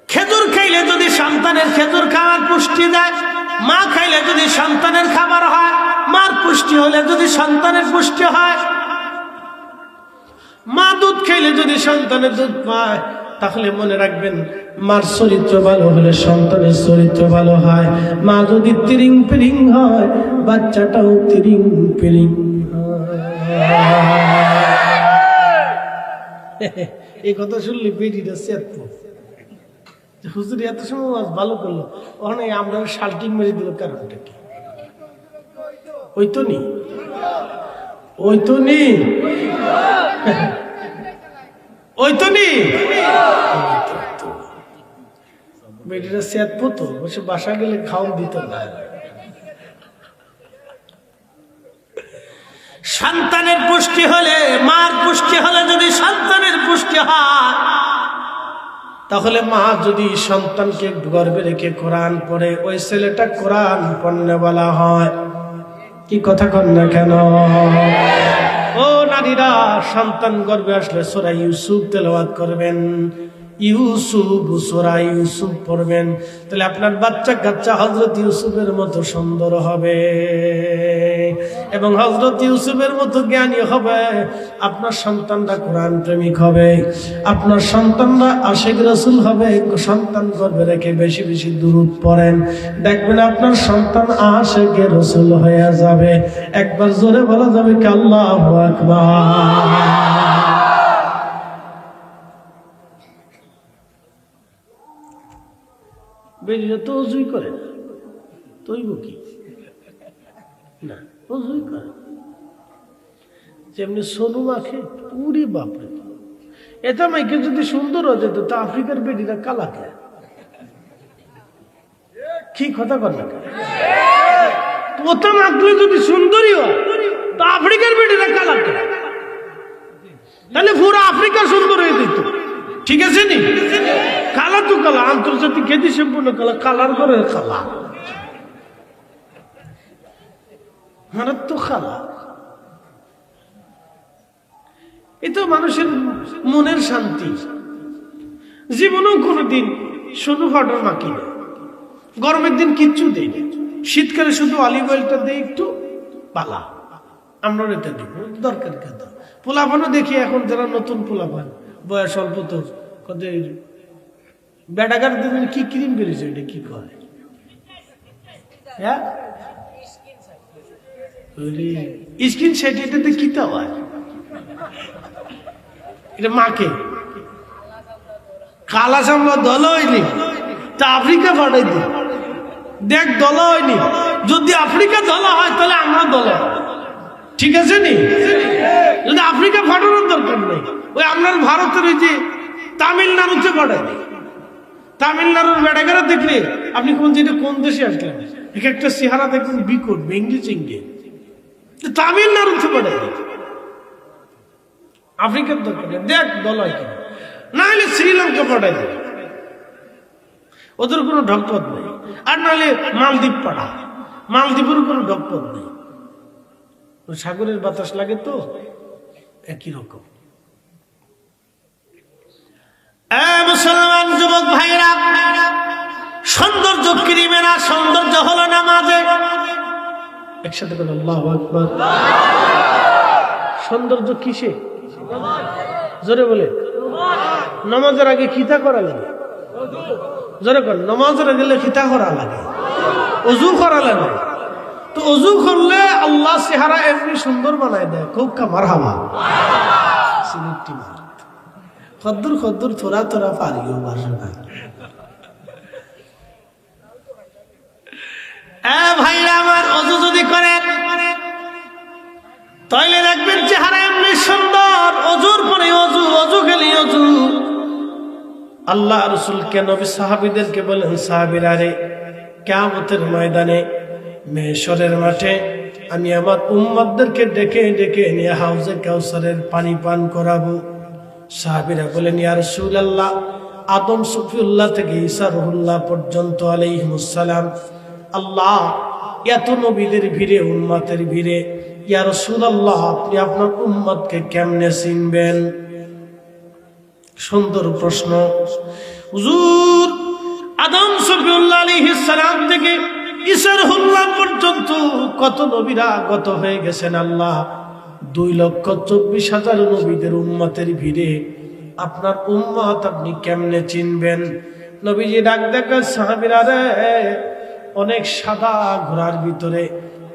খেজুর খাইলে যদি সন্তানের খেজুর খাওয়ার পুষ্টি দেয়, মা খাইলে যদি সন্তানের খাবার হয়, মার পুষ্টি হলে যদি সন্তানের পুষ্টি হয়, মা দুধ খাইলে যদি সন্তানের দুধ পায়, তাহলে মনে রাখবেন মার চরিত্র ভালো হলে সন্তানের চরিত্র ভালো হয়। মা যদি তিরিং পিরিং হয়, বাচ্চাটাও তিরিং পিরিং এই কথা শুনলে পেটিটা চেত, হুজুর এত সময় ভালো করলো, ওখানে আমরা শাল্টিং মেরে দিল, কারণটা কি? ওই তো নি, ওই তো নি, ওই তো নি, বেটিটা চেত পতো, বসে বাসা গেলে খাওয়ান দিত না। সন্তানের পুষ্টি হলে, মার পুষ্টি হলে যদি সন্তানের পুষ্টি হয়, তাহলে মা যদি সন্তানকে গর্ভে রেখে কোরআন পড়ে, ওই ছেলেটা কোরআন পড়নে বলা হয়। কি কথা কন না কেন? ও নারীরা, সন্তান গর্ভে আসলে সূরা ইউসুফ তেলাওয়াত করবেন, ইউসুফ, সূরা ইউসুফ পড়বেন, তাহলে আপনার বাচ্চা কাচ্চা হযরত ইউসুফের মতো সুন্দর হবে এবং হযরত ইউসুফের মতো জ্ঞানী হবে। আপনার সন্তানরা কোরআন প্রেমিক হবে, আপনার সন্তানরা আশিক রাসূল হবে। সন্তান গর্ভে রেখে বেশি বেশি দুরূদ পড়েন, দেখবেন আপনার সন্তান আশিকে রাসূল হয়ে যাবে। একবার জোরে বলা যাবে কি আল্লাহু আকবার। বেরিয়ে তো অজুই করে না, তৈব কি না, অজুই করে। যেমনি সোনু মাখে, পুরি বাপরে, এটা মাইকে যদি সুন্দর হয়ে যেত তো আফ্রিকার বেডিরা কালা খায়। কি কথা কর না, প্রথম আঁকলে যদি সুন্দরী হয় তো আফ্রিকার বেডিরা কালা খায়, তাহলে পুরো আফ্রিকা সুন্দর হয়ে যেত। ঠিক আছে নি? কালা তো কালা, আন্তর্জাতিক খ্যাতি সম্পূর্ণ কালা, কালার করে কালা, মারাত্মক কালা। এ তো মানুষের মনের শান্তি। জীবনেও কোনোদিন শুধু ফাটার মাখি না, গরমের দিন কিচ্ছু দেয় না, শীতকালে শুধু অলিভ অয়েলটা দেয় একটু পালা, আমরা এটা দিব দরকার কথা। পোলাপানও দেখি এখন যারা নতুন পোলাপান, বয়স অল্প, তো বেটাকার দিন কি ক্রিম বেরিয়েছে, এটা কি কয়, হ্যাঁ স্কিন সেট, এটাতে কি তা হয়, এটা মাকে কালা চামড়া দল হয়নি তা আফ্রিকা পাঠাই দি, দেখ দল হয়নি, যদি আফ্রিকা দলা হয় তাহলে আমরা দল। ঠিক আছে নি? যদি আফ্রিকা পাঠানোর দরকার নেই, ওই আপনার ভারতের ওই যে তামিলনাড়ুতে পাঠাই দিই। তামিলনাড়ুর বেড়াগারা দেখলে আপনি কোন যেটা কোন দেশে আসলেন, এক একটা চেহারা দেখবেন বিকট, ভেঙ্গে চেঙ্গে, তামিলনাড়ুতে পাঠাই দিই। আফ্রিকার দরকার নেই, দেখ দল হয় কিনা, না হলে শ্রীলঙ্কা পাঠাই দেবে, ওদের কোনো ঢকপথ নেই। আর নাহলে মালদ্বীপ পাঠা, মালদ্বীপেরও কোনো ঢকপথ নেই, সাগরের বাতাস লাগে তো একই রকম। মুসলমান যুবক ভাইরা, সৌন্দর্য ক্রিমে না, সৌন্দর্য হলো নামাজে। একসাথে বলেন আল্লাহু আকবার। সৌন্দর্য কিসে? জোরে বলে, নামাজের আগে খিতা করা লাগে, জোরে কর, নামাজের আগে খিতা করা লাগে, অজু করা লাগে। তো অজু করলে আল্লাহ চেহারা এমনি সুন্দর বানায় দেয়, খুব কামার হাওয়া সিলেক্টি মার খদ্দুর খদ্দুর থোড়া থোড়া পারিও বাসনা। ভাইরা আমার, অজু যদি করে তাইলে দেখবেন চেহারা এমনি সুন্দর, অজুর পরে অজু, অজু খেলি অজু। আল্লাহ রাসূল কে নবী সাহাবীদেরকে বলেন, সাহাবীরা রে, কিয়ামতের ময়দানে মেশরের মাঠে আমি আমার উম্মতদেরকে ডেকে ডেকে নিয়ে হাউজে কাউসারের পানি পান করাবো। সাহাবীরা বলেন, ইয়া রাসূলুল্লাহ, আদম সফিউল্লাহ থেকে ঈসা রুহুল্লাহ পর্যন্ত আলাইহিমুস সালাম, আল্লাহ এত নবীদের ভিড়ে, উম্মতের ভিড়ে, ইয়া রাসূলুল্লাহ আপনি আপনার উম্মতকে কেমনে চিনবেন? সুন্দর প্রশ্ন। হুজুর, আদম সফিউল্লাহ আলাইহিস সালাম থেকে ঈসা রুহুল্লাহ পর্যন্ত কত নবীরা আগত হয়ে গেছেন আল্লাহ, 2,24,000 নবীদের উম্মতের ভিড়ে আপনার উম্মত আপনি কেমনে চিনবেন? নবীজি ডাক দেখা, সাহাবীরা রে, অনেক সাদা ঘোড়ার ভিতরে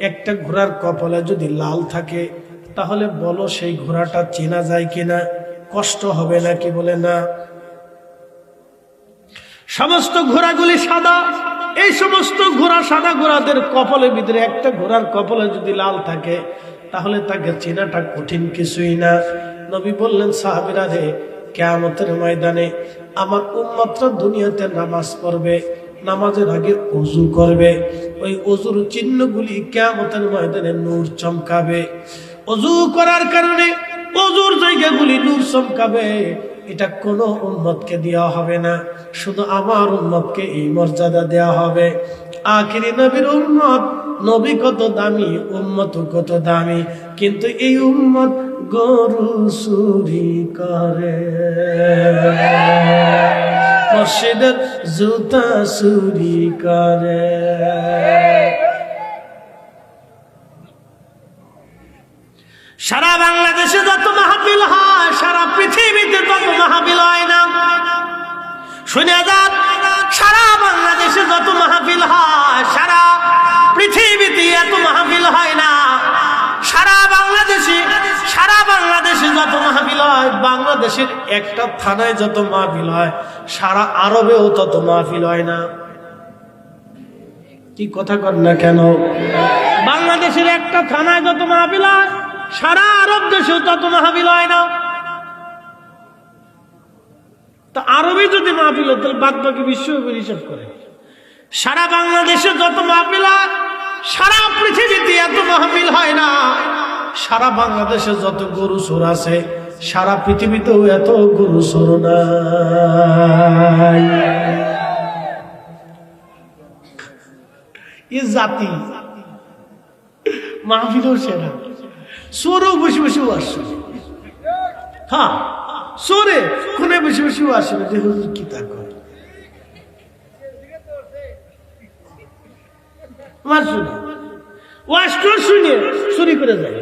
একটা ঘোড়ার কপালে যদি লাল থাকে তাহলে বলো সেই ঘোড়াটা চেনা যায় কিনা, কষ্ট হবে নাকি? বলে না, সমস্ত ঘোড়াগুলি সাদা। এই সমস্ত ঘোড়া, সাদা ঘোড়াদের কপালের ভিতরে একটা ঘোড়ার কপালে যদি লাল থাকে তাহলে তাকে চেনাটা কঠিন কিছুই না। নবী বললেন, সাহাবীরা রে, কিয়ামতের ময়দানে আমার উম্মতরা দুনিয়াতে নামাজ পড়বে, নামাজের আগে ওযু করবে, ওই ওযুর চিহ্নগুলি কিয়ামতের ময়দানে নূর চমকাবে। ওযু করার কারণে ওযুর জায়গাগুলি নূর চমকাবে। এটা কোনো উম্মতকে দেওয়া হবে না, শুধু আমার উম্মতকে এই মর্যাদা দেওয়া হবে। আখিরি নবীর উম্মত, নবী কত দামি, উম্মত কত দামি, কিন্তু এই উম্মত গরু চুরি করে, মসজিদের জুতা চুরি করে। সারা বাংলাদেশে যত মাহফিল হয়, সারা পৃথিবীতে তত মাহফিল হয় না। শুনে যান, সারা বাংলাদেশে যত মাহফিল হয়, সারা পৃথিবীতে এত মাহফিল হয় না। সারা বাংলাদেশে যত মাহফিল হয়, বাংলাদেশের একটা থানায় যত মাহফিল হয়, সারা আরবেও তত মাহফিল হয় না। কি কথা কর না কেন? বাংলাদেশের একটা থানায় যত মাহফিল হয় সারা আরব দেশেও তত মাহফিল হয় না। তা আরবে যদি মাহফিল হতো তাহলে বাদ বাকি বিশ্ব হিসাব করে সারা বাংলাদেশে যত মাহফিল হয় সারা পৃথিবীতে এত মাহফিল হয় না। সারা বাংলাদেশে যত গরু চোর আছে সারা পৃথিবীতেও এত গরু চোর নাই। এই জাতি মাহফিলও সেরা, চোরও বসে বসেও আসছে। হ্যাঁ, চোরে কোনে বসে বসেও আসবে যে হুজুর কি তা করে শুনে চুরি করে যায়।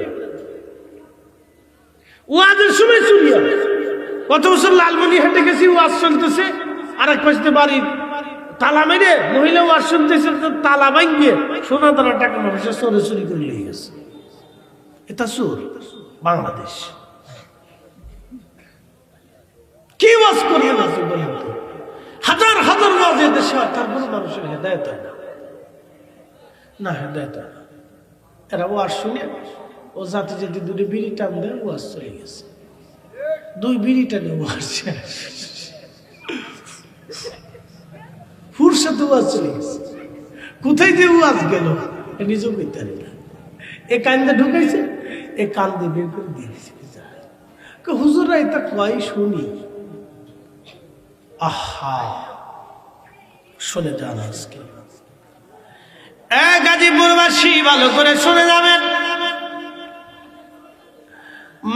ওয়াজের সময় চুরি হয়। কত বছর লালমনিরহাটে গেছি, ওয়াজ চলতেছে, আর এক পাশে বাড়ির তালা মেরে মহিলা ওয়াজ শুনতেছে, তালা ভাঙিয়ে সোনা দানা টাকা পয়সা চোরে চুরি করে নিয়ে গেছে। এটা চোর বাংলাদেশ। কি ওয়াজ করবে না বলেন তো? হাজার হাজার ওয়াজ দেশে হয়, তারপরে মানুষের হেদায়েত হয় না, হেদায়েত হয় না। এরা ওয়াজ শুনে ও জাতি যদি দুটো বিড়ি টান দেয় ওয়াজ চলে গেছে, দুই বিড়ি টানে ওয়াজ ফুরসাতে ওয়াজ চলে গেছে। কোথায় যে ওয়াজ গেল নিজেও বলতে পারি না। এ কান্দে ঢুকাইছে, এ কান্দে বের করে দিয়েছে। হুজুররা এটা কয় শুনি, আহা শুনে যান। আজকে গাজীপুরবাসী ভালো করে শুনে যাবেন।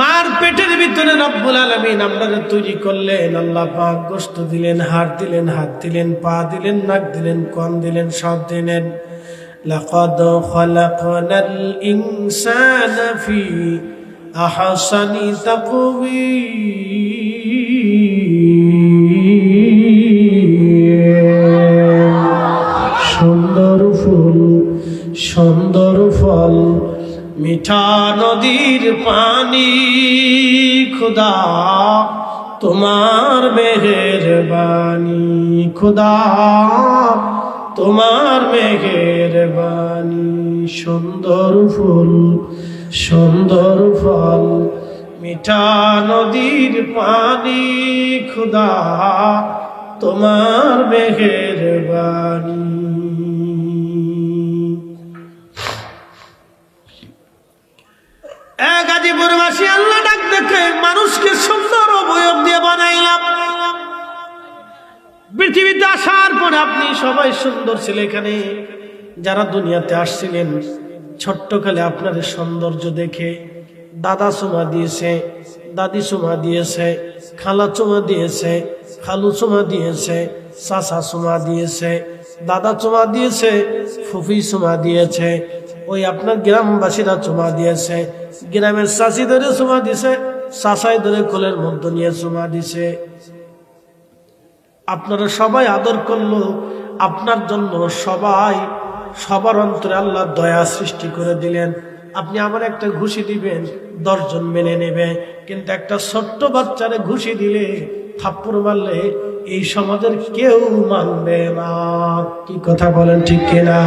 মার পেটের ভিতরে রব্বুল আলামিন আপনাদের তৈরি করলেন। আল্লাহ পাক গোশত দিলেন, হাড় দিলেন, হাত দিলেন, পা দিলেন, নাক দিলেন, কান দিলেন, সব দিলেন। লাকাদ খালাকনাল ইনসানা ফি আহসানি তাকওয়িম। সুন্দর ফুল, সুন্দর ফল, মিঠা নদীর পানি, খোদা তোমার মেহেরবানি, খোদা তোমার মেহেরবানি। সুন্দর ফুল, সুন্দর ফল, মিঠা নদীর পানি, খোদা তোমার মেহেরবানি। গাজীপুরবাসী আল্লাহ ডাক দেখে মানুষকে সুন্দর অবয়ব দিয়ে বানাইলাম। পৃথিবীতে আসার পরে আপনি সবাই সুন্দর ছিল। এখানে যারা দুনিয়াতে আসছিলেন ছোট্টকালে আপনার সৌন্দর্য দেখে দাদা চুমা দিয়েছে, দাদি চুমা দিয়েছে, খালা চুমা দিয়েছে, খালু চুমা দিয়েছে, চাচা চুমা দিয়েছে, দাদা চুমা দিয়েছে, ফুফি চুমা দিয়েছে, ওই আপনার গ্রামবাসীরা চুমা দিয়েছে, গ্রামের চাষি ধরে চুমা দিছে, চাষাই ধরে কোলের মধ্যে নিয়ে চুমা দিছে। আপনারা সবাই আদর করলো। আপনার জন্য সবাই সবার অন্তরে আল্লাহ দয়া সৃষ্টি করে দিলেন। আপনি আমার একটা ঘুষি দিবেন, 10 জন মেনে নেবে, কিন্তু একটা ছোট্ট বাচ্চারে ঘুষি দিলে, থাপ্পড় মারলে এই সমাজের কেউ মানবে না। কি কথা বলেন ঠিক কিনা?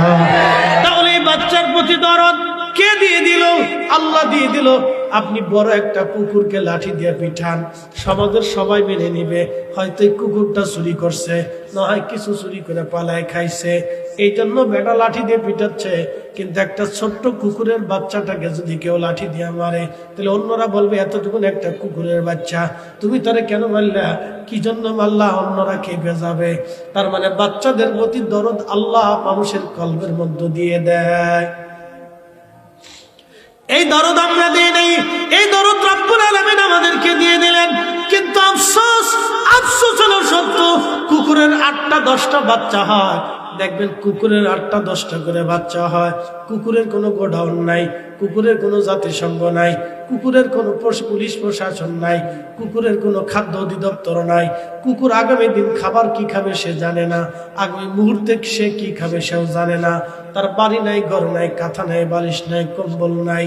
তাহলে এই বাচ্চার প্রতি দরদ কে দিয়ে দিল? আল্লাহ দিয়ে দিল। আপনি বড় একটা কুকুরকে লাঠি দিয়ে পিঠান, সমাজের সবাই মেনে নিবে। হয়তো এই কুকুরটা চুরি করছে, না হয় কিছু চুরি করে পালায় খাইছে, এই জন্য বেটা লাঠি দিয়ে পিটাচ্ছে। কিন্তু একটা ছোট্ট কুকুরের বাচ্চাটাকে যদি কেউ লাঠি দিয়ে মারে, তাহলে অন্যরা বলবে এতটুকুন একটা কুকুরের বাচ্চা, তুমি তারে কেন মারলা, কি জন্য মারলা, অন্যরা খেপে যাবে। তার মানে বাচ্চাদের প্রতি দরদ আল্লাহ মানুষের কলবের মধ্যে দিয়ে দেয়। এই দরদ আমরা দিই নাই, এই দরদ রব্বুল আলামিন আমাদেরকে দিয়ে দিলেন। কিন্তু আফসোস, আফসোস হলো সত্য, কুকুরের 8টা 10টা বাচ্চা হয়। দেখবেন কুকুরের 8টা 10টা করে বাচ্চা হয়। কুকুরের কোনো গোডাউন নাই, কুকুরের কোনো জাতিসংঘ নাই, কুকুরের কোনো পুলিশ প্রশাসন নাই, কুকুরের কোনো খাদ্য অধিদপ্তর নাই। কুকুর আগামী দিন খাবার কি খাবে সে জানে না, আগামী মুহূর্তে সে কি খাবে সেও জানে না। তার বাড়ি নাই, ঘর নাই, কাঁথা নাই, বালিশ নাই, কম্বল নাই।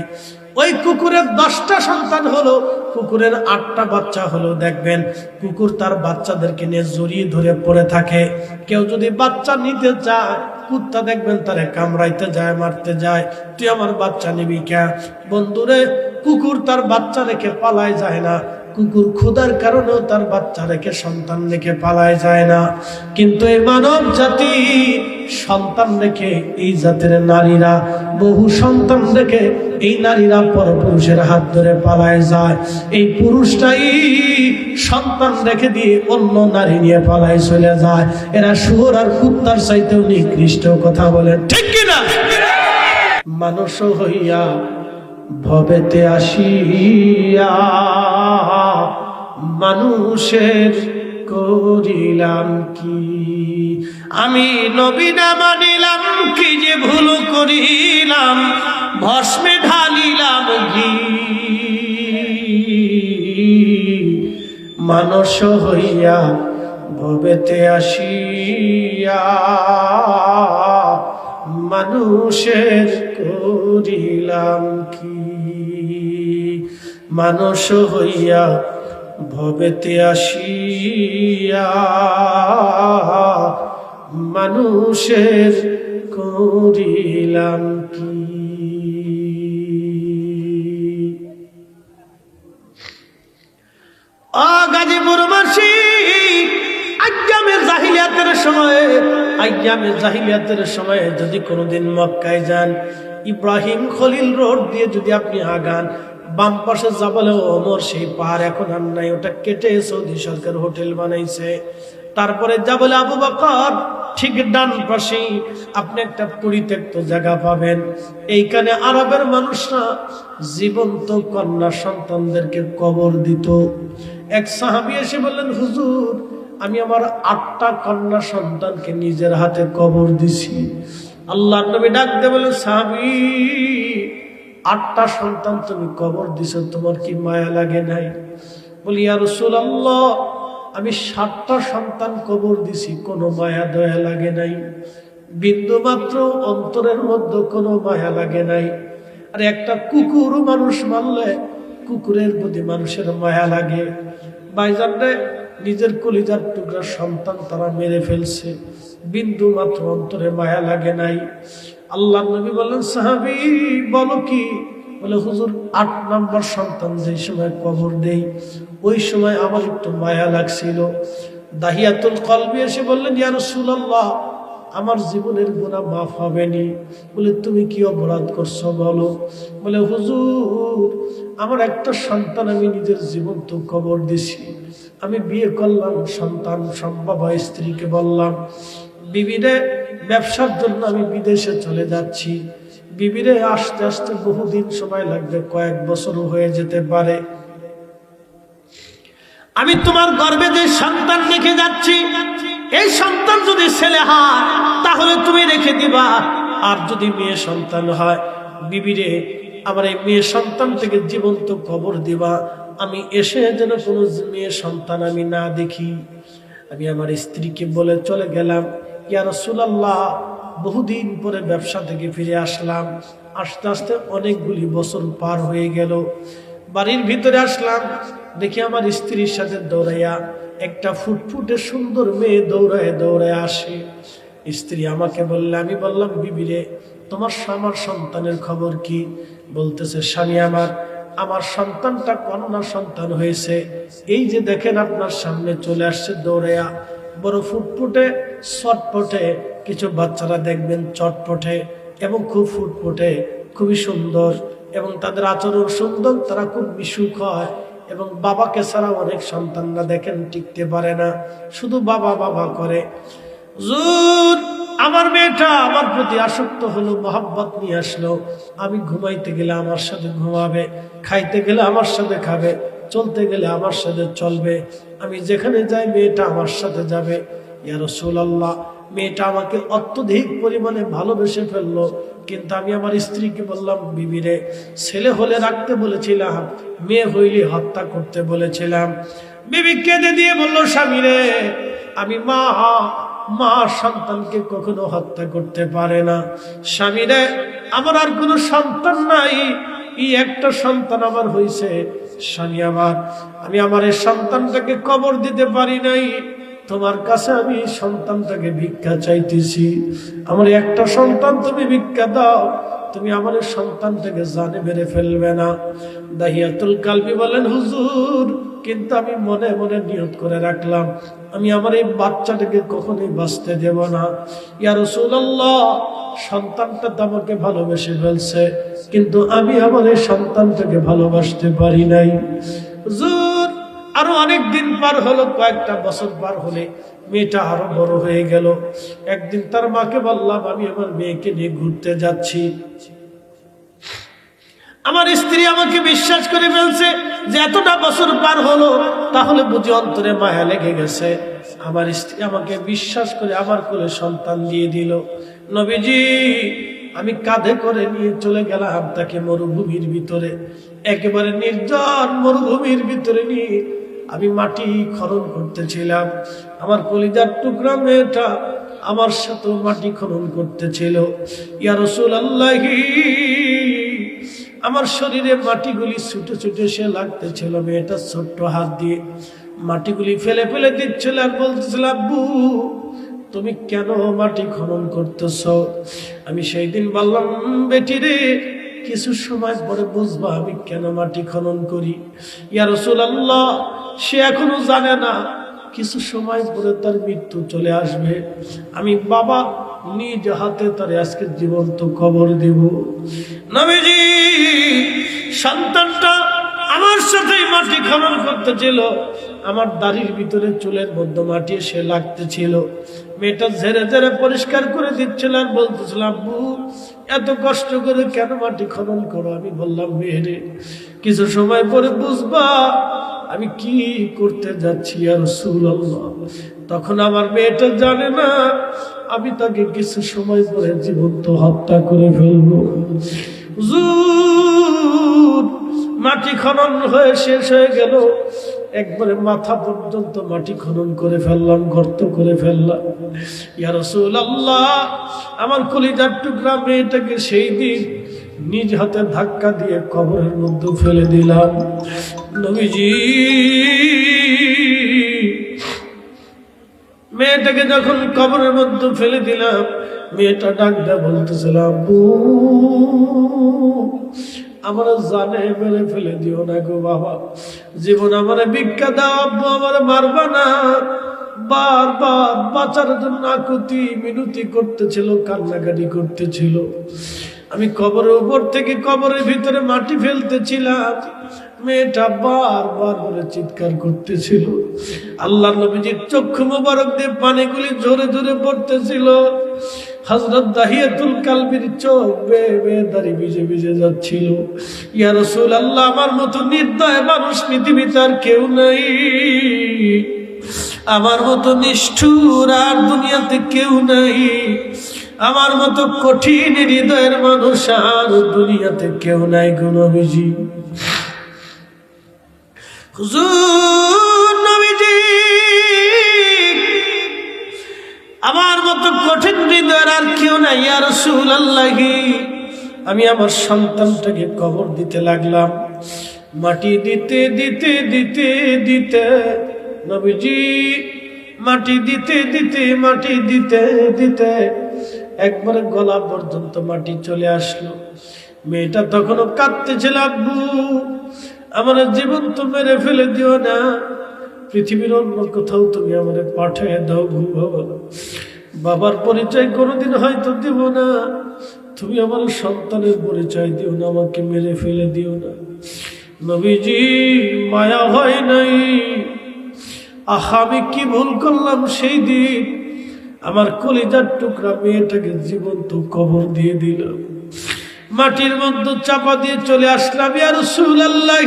ওই কুকুরের 10টা সন্তান হলো, কুকুরের 8টা বাচ্চা হলো। দেখবেন কুকুর তার বাচ্চাদেরকে নিয়ে জড়িয়ে ধরে পড়ে থাকে। কেউ যদি বাচ্চা নিতে চায় কুত্তা দেখবেন তারে কামড়াইতে যায়, মারতে যায়, তুই আমার বাচ্চা নিবি কে? বন্ধুরে, কুকুর তার বাচ্চা রেখে পালায় যায় না, কুকুর ক্ষুধার কারণেও তার বাচ্চা রেখে সন্তান রেখে পালায় যায় না। কিন্তু এই মানব জাতি সন্তান রেখে, এই জাতের নারীরা বহু সন্তান রেখে এই নারীরা পরপুরুষের হাত ধরে পালায় যায়। এই পুরুষটাই সন্তান রেখে দিয়ে অন্য নারী নিয়ে পালায় চলে যায়। এরা শুয়োর আর কুত্তার চাইতেও নিকৃষ্ট। কথা বলেন ঠিক কিনা? মানুষ হইয়া ভবেতে আসিয়া মানুষের করিলাম কি? আমি নবী না মানিলাম, কি যে ভুল করিলাম, ভস্মে ঢালিলাম ঘি। মানুষ হইয়া ভবেতে আসিয়া মানুষের করিলাম কি? মানুষ হইয়া ভবেতে আসিয়া মানুষের করিলাম কি? গাজীপুরবাসী আইয়ামে জাহিলিয়াতের সময়ে যদি কোনোদিন মক্কায় যান, ইব্রাহিম খলিল রোড দিয়ে যদি আপনি আগান, বাম পাশে জাবালে ওমর, সেই পাহাড় এখন আর নাই, ওটা কেটে সৌদি সরকার হোটেল বানাইছে। তারপরে জাবালে আবু বকর, ঠিক ডান পাশেই আপনি একটা পরিত্যক্ত জায়গা পাবেন। এইখানে আরবের মানুষরা জীবন্ত কন্যা সন্তানদেরকে কবর দিত। এক সাহাবী এসে বললেন, হুজুর, আমি আমার 8টা কন্যা সন্তানকে নিজের হাতে কবর দিছি। আল্লাহর নবী ডাক দিয়ে বললেন, সাহাবী, 8টা সন্তান তুমি কবর দিছো, তোমার কি মায়া লাগে নাই? বলি, ইয়া রাসূলুল্লাহ, আমি 7টা সন্তান কবর দিছি, কোনো মায়া দয়া লাগে নাই, বিন্দু মাত্র অন্তরের মধ্যে কোনো মায়া লাগে নাই। আর একটা কুকুর মানুষ মারলে কুকুরের প্রতি মানুষের মায়া লাগে। ভাইজান রে, নিজের কলিজার টুকরা সন্তান তারা মেরে ফেলছে, বিন্দু মাত্র অন্তরে মায়া লাগে নাই। আল্লাহ নবী বললেন, সাহাবী বলো কি? বলে, হুজুর, 8 নম্বর সন্তান যে সময় কবর দেই, ওই সময় আমার একটু মায়া লাগছিল। দাহিয়াতুল কলবি এসে বললেন, ইয়া রাসূলুল্লাহ, আমার জীবনের গুনাহ মাফ হবে নি। বলে, তুমি কি অপরাধ করছো বলো? বলে, হুজুর, আমার একটা সন্তান আমি নিজের জীবন্ত কবর দিছি। আমি বিয়ে করলাম, সন্তান সম্ভব হয়, স্ত্রীকে বললাম, বিবিরে ব্যবসার জন্য আমি বিদেশে চলে যাচ্ছি, বিবিরে আসতে আসতে বহুদিন সময় লাগবে, কয়েক বছরও হয়ে যেতে পারে। আমি তোমার গর্ভে যে সন্তান রেখে যাচ্ছি, এই সন্তান যদি ছেলে হয় তাহলে তুমি রেখে দিবা, আর যদি মেয়ে সন্তান হয়, বিবিরে আমার এই মেয়ে সন্তান থেকে জীবন্ত কবর দিবা। আমি এসে যেন কোনো মেয়ে সন্তান আমি না দেখি। আমি আমার স্ত্রীকে বলে চলে গেলাম, ইয়া রাসূলুল্লাহ, বহুদিন পরে ব্যবসা থেকে ফিরে আসলাম, আস্তে আস্তে অনেকগুলি বছর পার হয়ে গেল। বাড়ির ভিতরে আসলাম, দেখি আমার স্ত্রীর সাথে দৌড়াইয়া একটা ফুটফুটে সুন্দর মেয়ে দৌড়ায় দৌড়ায় আসে। স্ত্রী আমাকে বললে, আমি বললাম, বিবিরে, তোমার আমার সন্তানের খবর কি? বলতেছে, স্বামী আমার সন্তানটা কন্যা সন্তান হয়েছে, এই যে দেখেন আপনার সামনে চলে আসছে দৌড়াইয়া, বড় ফুটফুটে চটপটে, কিছু বাচ্চারা দেখবেন চটপটে এবং খুব ফুটফুটে, খুবই সুন্দর, এবং তাদের আচরণ সুন্দর, তারা খুব মিশুক হয়, এবং বাবাকে ছাড়া অনেক সন্তানরা দেখেন টিকতে পারে না, শুধু বাবা বাবা করে। হুজুর, আমার মেয়েটা আমার প্রতি আসক্ত হলো, মহব্বত নিয়ে আসলো। আমি ঘুমাইতে গেলে আমার সাথে ঘুমাবে, খাইতে গেলে আমার সাথে খাবে, চলতে গেলে আমার সাথে চলবে, আমি যেখানে যাই মেয়েটা আমার সাথে যাবে। ইয়া রাসূলুল্লাহ, মেয়েটা আমাকে অত্যধিক পরিমাণে ভালোবেসে ফেললো, কিন্তু আমি আমার স্ত্রীকে বললাম, বিবিরে, ছেলে হলে রাখতে বলেছিলাম, মেয়ে হইলে হত্যা করতে বলেছিলাম। বিবি কেঁদে দিয়ে বলল, স্বামীরে, আমি মা সন্তানকে কখনো হত্যা করতে পারে না। স্বামীরে, আমার আর কোনো সন্তান নাই, এই একটা সন্তান আমার হয়েছে। স্বামী আমি আমার এই সন্তানটাকে কবর দিতে পারি নাই, তোমার কাছে আমি সন্তানটাকে ভিক্ষা চাইতেছি, আমার একটা সন্তান তুমি ভিক্ষা দাও, তুমি আমার সন্তানটাকে জানে মেরে ফেলবে না। দাহিয়াতুল কালবি বলেন, হুজুর কিন্তু আমি মনে মনে নিয়ত করে রাখলাম আমি আমার এই বাচ্চাটাকে কখনোই বাঁচতে দেব না। ইয়া রাসূলুল্লাহ, সন্তানটা তো আমাকে ভালোবেসে ফেলছে, কিন্তু আমি আমার এই সন্তানটাকে ভালোবাসতে পারি নাই। হুজুর আরো অনেক দিন পার হলো, কয়েকটা বছর পার হলে মেয়েটা আরো বড় হয়ে গেল। একদিন তার মাকে বললাম আমি আমার মেয়েকে নিয়ে ঘুরতে যাচ্ছি। আমার স্ত্রী আমাকে বিশ্বাস করে ফেলছে যে এতটা বছর পার হলো, তাহলে বুঝি অন্তরে মায়া লেগে গেছে। আমার স্ত্রী আমাকে বিশ্বাস করে আমার কোলে সন্তান দিয়ে দিল। নবীজি আমি কাঁধে করে নিয়ে চলে গেলাম তাকে মরুভূমির ভিতরে, একেবারে নির্জন মরুভূমির ভিতরে নিয়ে আমি মাটি খনন করতেছিলাম। আমার কলিজার টুকরা মেয়েটা আমার সাথে মাটি খনন করতেছিল। ইয়া রাসূলুল্লাহি, আমার শরীরে মাটিগুলি ছুটে ছুটে সে লাগতেছিল। মেয়েটা ছোট্ট হাত দিয়ে মাটিগুলি ফেলে ফেলে দিচ্ছিল আর বলতেছিল, আব্বু তুমি কেন মাটি খনন করতেছ? আমি সেই দিন বললাম, বেটি রে কিছু সময় পরে বুঝবা আমি কেন মাটি খনন করি। ইয়া রাসূলুল্লাহ, সে এখনো জানে না কিছু সময় পরে তার মৃত্যু চলে আসবে। আমি বাবা নিজ হাতে তার আজকে জীবন্ত কবর দেব। নবীজি সন্তানটা আমার সাথে মাটি খনন করতেছিল, আমার দাড়ির ভিতরে চুলের মধ্যে মাটি এসে লাগতেছিল। মেয়েটা ঝেড়ে ঝেড়ে পরিষ্কার করে দিচ্ছিল আর বলতেছিল, আব্বু এত কষ্ট করে কেন মাটি খনন করো? আমি বললাম, মেয়েরে কিছু সময় পরে বুঝবা আমি কি করতে যাচ্ছি ইয়া রাসূলুল্লাহ। তখন আমার মেয়েটা জানে না আমি তাকে কিছু সময় পরে জীবন্ত হত্যা করে ফেলবো। হুজুর মাটি খনন হয়ে শেষ হয়ে গেল, একবারে মাথা পর্যন্ত মাটি খনন করে ফেললাম, গর্ত করে ফেললাম। ইয়া রাসূলুল্লাহ, আমার কলিজার টুকরা মেয়েটাকে সেই দিন নিজ হাতে ধাক্কা দিয়ে কবরের মধ্যে ফেলে দিলাম। নবীজি মেয়েটাকে যখন কবরের মধ্যে ফেলে দিলাম, মেয়েটা ডাক দেয়া বলতেছিল, আব্বু আমার জানে মেরে ফেলে দিও না গো বাবা, জীবন আমার ভিক্ষা দাও, আব্বু আমার মারবা না। বারবার বাঁচার জন্য আকুতি মিনতি করতেছিল, কান্নাকাটি করতেছিল। আমি কবরের উপর থেকে কবরের ভিতরে মাটি ফেলতেছিলাম, মেয়েটা বারবার বলে চিৎকার করতেছিল। আল্লাহ নবীজির চক্ষু মোবারক দিয়ে পানিগুলি জোরে জোরে পড়তেছিল। হযরত দাহিয়াতুল কালবির চোখ বেয়ে বেয়ে দাঁড়ি ভিজে ভিজে যাচ্ছিল। ইয়া রাসূলুল্লাহ, আমার মতো নির্দয় মানুষ পৃথিবীতে আর কেউ নাই, আমার মতো নিষ্ঠুর আর দুনিয়াতে কেউ নাই, আমার মতো কঠিন হৃদয়ের মানুষ আর দুনিয়াতে কেউ নাই গো নবীজি। হুজুর নবীজি, আমার মতো কঠিন হৃদয়ের আর কেউ নাই ইয়া রাসূলুল্লাহ। আমি আমার সন্তানটাকে কবর দিতে লাগলাম, মাটি দিতে দিতে দিতে দিতে নবীজি মাটি দিতে দিতে মাটি দিতে দিতে একবারে গলা পর্যন্ত মাটি চলে আসলো। মেয়েটা তখনও কাঁদতেছিল, আব্বু আমার জীবন তো মেরে ফেলে দিও না, পৃথিবীর অন্য কোথাও তুমি আমাদের পাঠিয়ে দাও গো বাবা। বাবার পরিচয় কোনোদিন হয়তো দিব না, তুমি আমার সন্তানের পরিচয় দিও না, আমাকে মেরে ফেলে দিও না। নবীজি মায়া হয় নাই। আহা আমি কি ভুল করলাম সেই দিন, আমার কলিজার টুকরা মেয়েটাকে জীবন্ত কবর দিয়ে দিলাম, মাটির মধ্যে চাপা দিয়ে চলে আসলাম। ইয়া রাসূলুল্লাহ,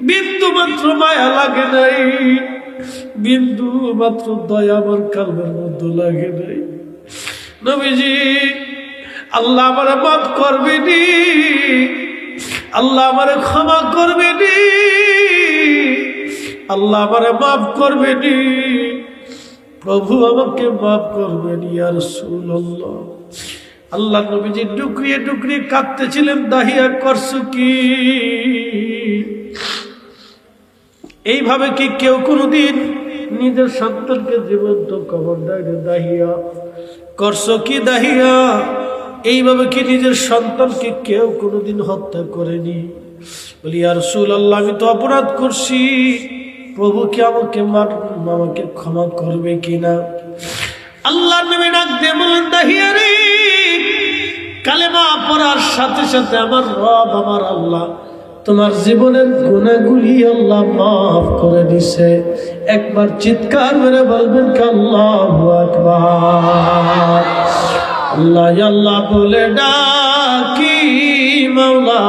বিন্দু মাত্র মায়া লাগে নাই, বিন্দু মাত্র দয়া আমার কলবের মধ্যে লাগে নাই। নবীজি আল্লাহ আমারে মাফ করবেনি, আল্লাহ আমারে ক্ষমা করবেনি, আল্লাহ আমারে মাফ করবেনি, প্রভু আমাকে মাফ করবেন ইয়া রাসূলুল্লাহ। আল্লাহ নবীজি ডুকরিয়ে ডুকরিয়ে কাঁদতেছিলেন, দাহিয়া করছো কি? এইভাবে কি কেউ কোনোদিন নিজের সন্তানকে জীবন্ত কবর দাহিয়া করছো কি দাহিয়া? এইভাবে কি নিজের সন্তানকে কেউ কোনোদিন হত্যা করেনি? বলি ইয়া রাসূলুল্লাহ, আমি তো অপরাধ করছি, প্রভু কি আমাকে ক্ষমা করবে কিনা? আল্লাহর নবী ডাক দিয়ে বলেন, দাহিয়া রে, কালেমা পড়ার সাথে সাথে আমার রব, আমার আল্লাহ তোমার জীবনের গুনাহগুলি আল্লাহ মাফ করে দিছে। একবার চিৎকার মেরে বলবেন কি আল্লাহু আকবার। আল্লাহ আল্লাহ বলে ডাকি, মাওলা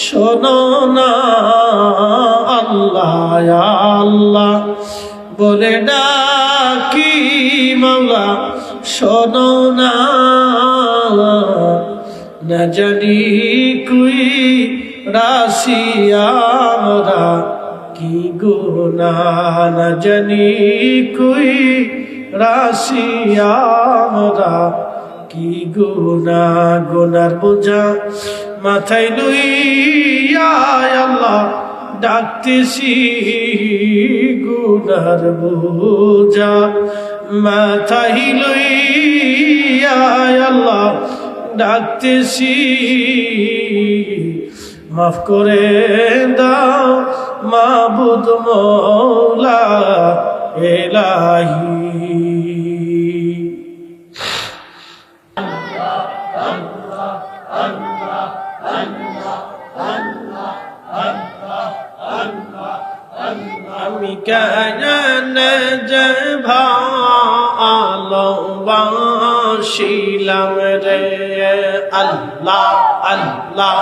শোনো না, আল্লাহ আল্লাহ বলে ডাকি, মাওলা শোনো না। না জানি কুই রাশি আমরা কি গুনাহ, না জানি কুই রাশি আমরা কি গুনাহ। গুনার বোঝা মাথায় লইয়া আল্লাহ ডাকতেছি, গুনার বোঝা মাথায় লইয়া আল্লাহ ডাকতেছি, মাফ করে দাও মাবুদ মওলা ইলাহি। আমি কেন যে ভালোবাসিলাম রে আল্লাহ আল্লাহ,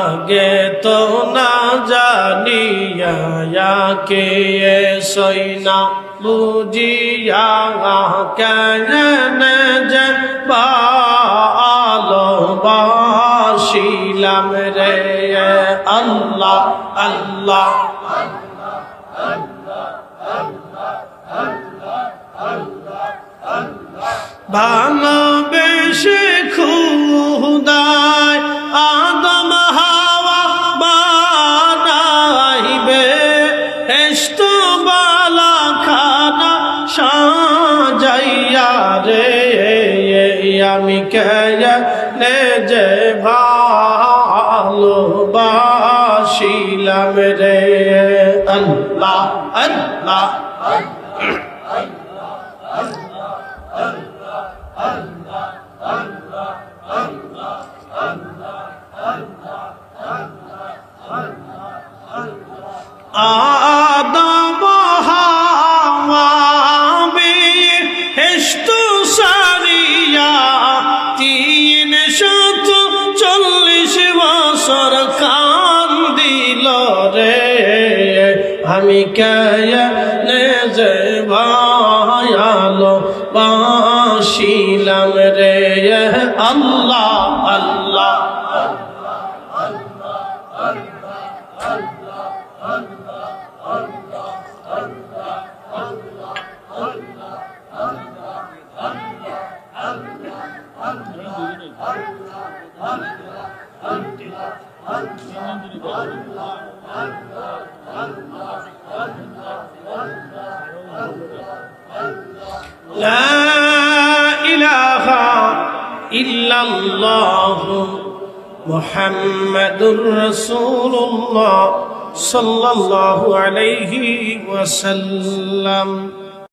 আগে তো না জানিয়া কে সইনা বুঝিয়া কেন যে ভালোবাসিলাম রে আল্লাহ আল্লাহ। ভালোবেসে খুদায় আদম হাওয়া বানাইবে, হেশত বালা খানা সাজাইয়া রে, আমি কেনে যে ভালোবাসিলাম রে আল্লাহ আল্লাহ। আদম হাওয়া বেহেশত সারিয়া 340 বছর কান্দিল রে, আমি কেনে যে ভালোবাসিলাম রে আল্লাহ আল্লাহ। লা ইলাহা ইল্লাল্লাহ মুহাম্মাদুর রাসূলুল্লাহ সাল্লাল্লাহু আলাইহি ওয়াসাল্লাম।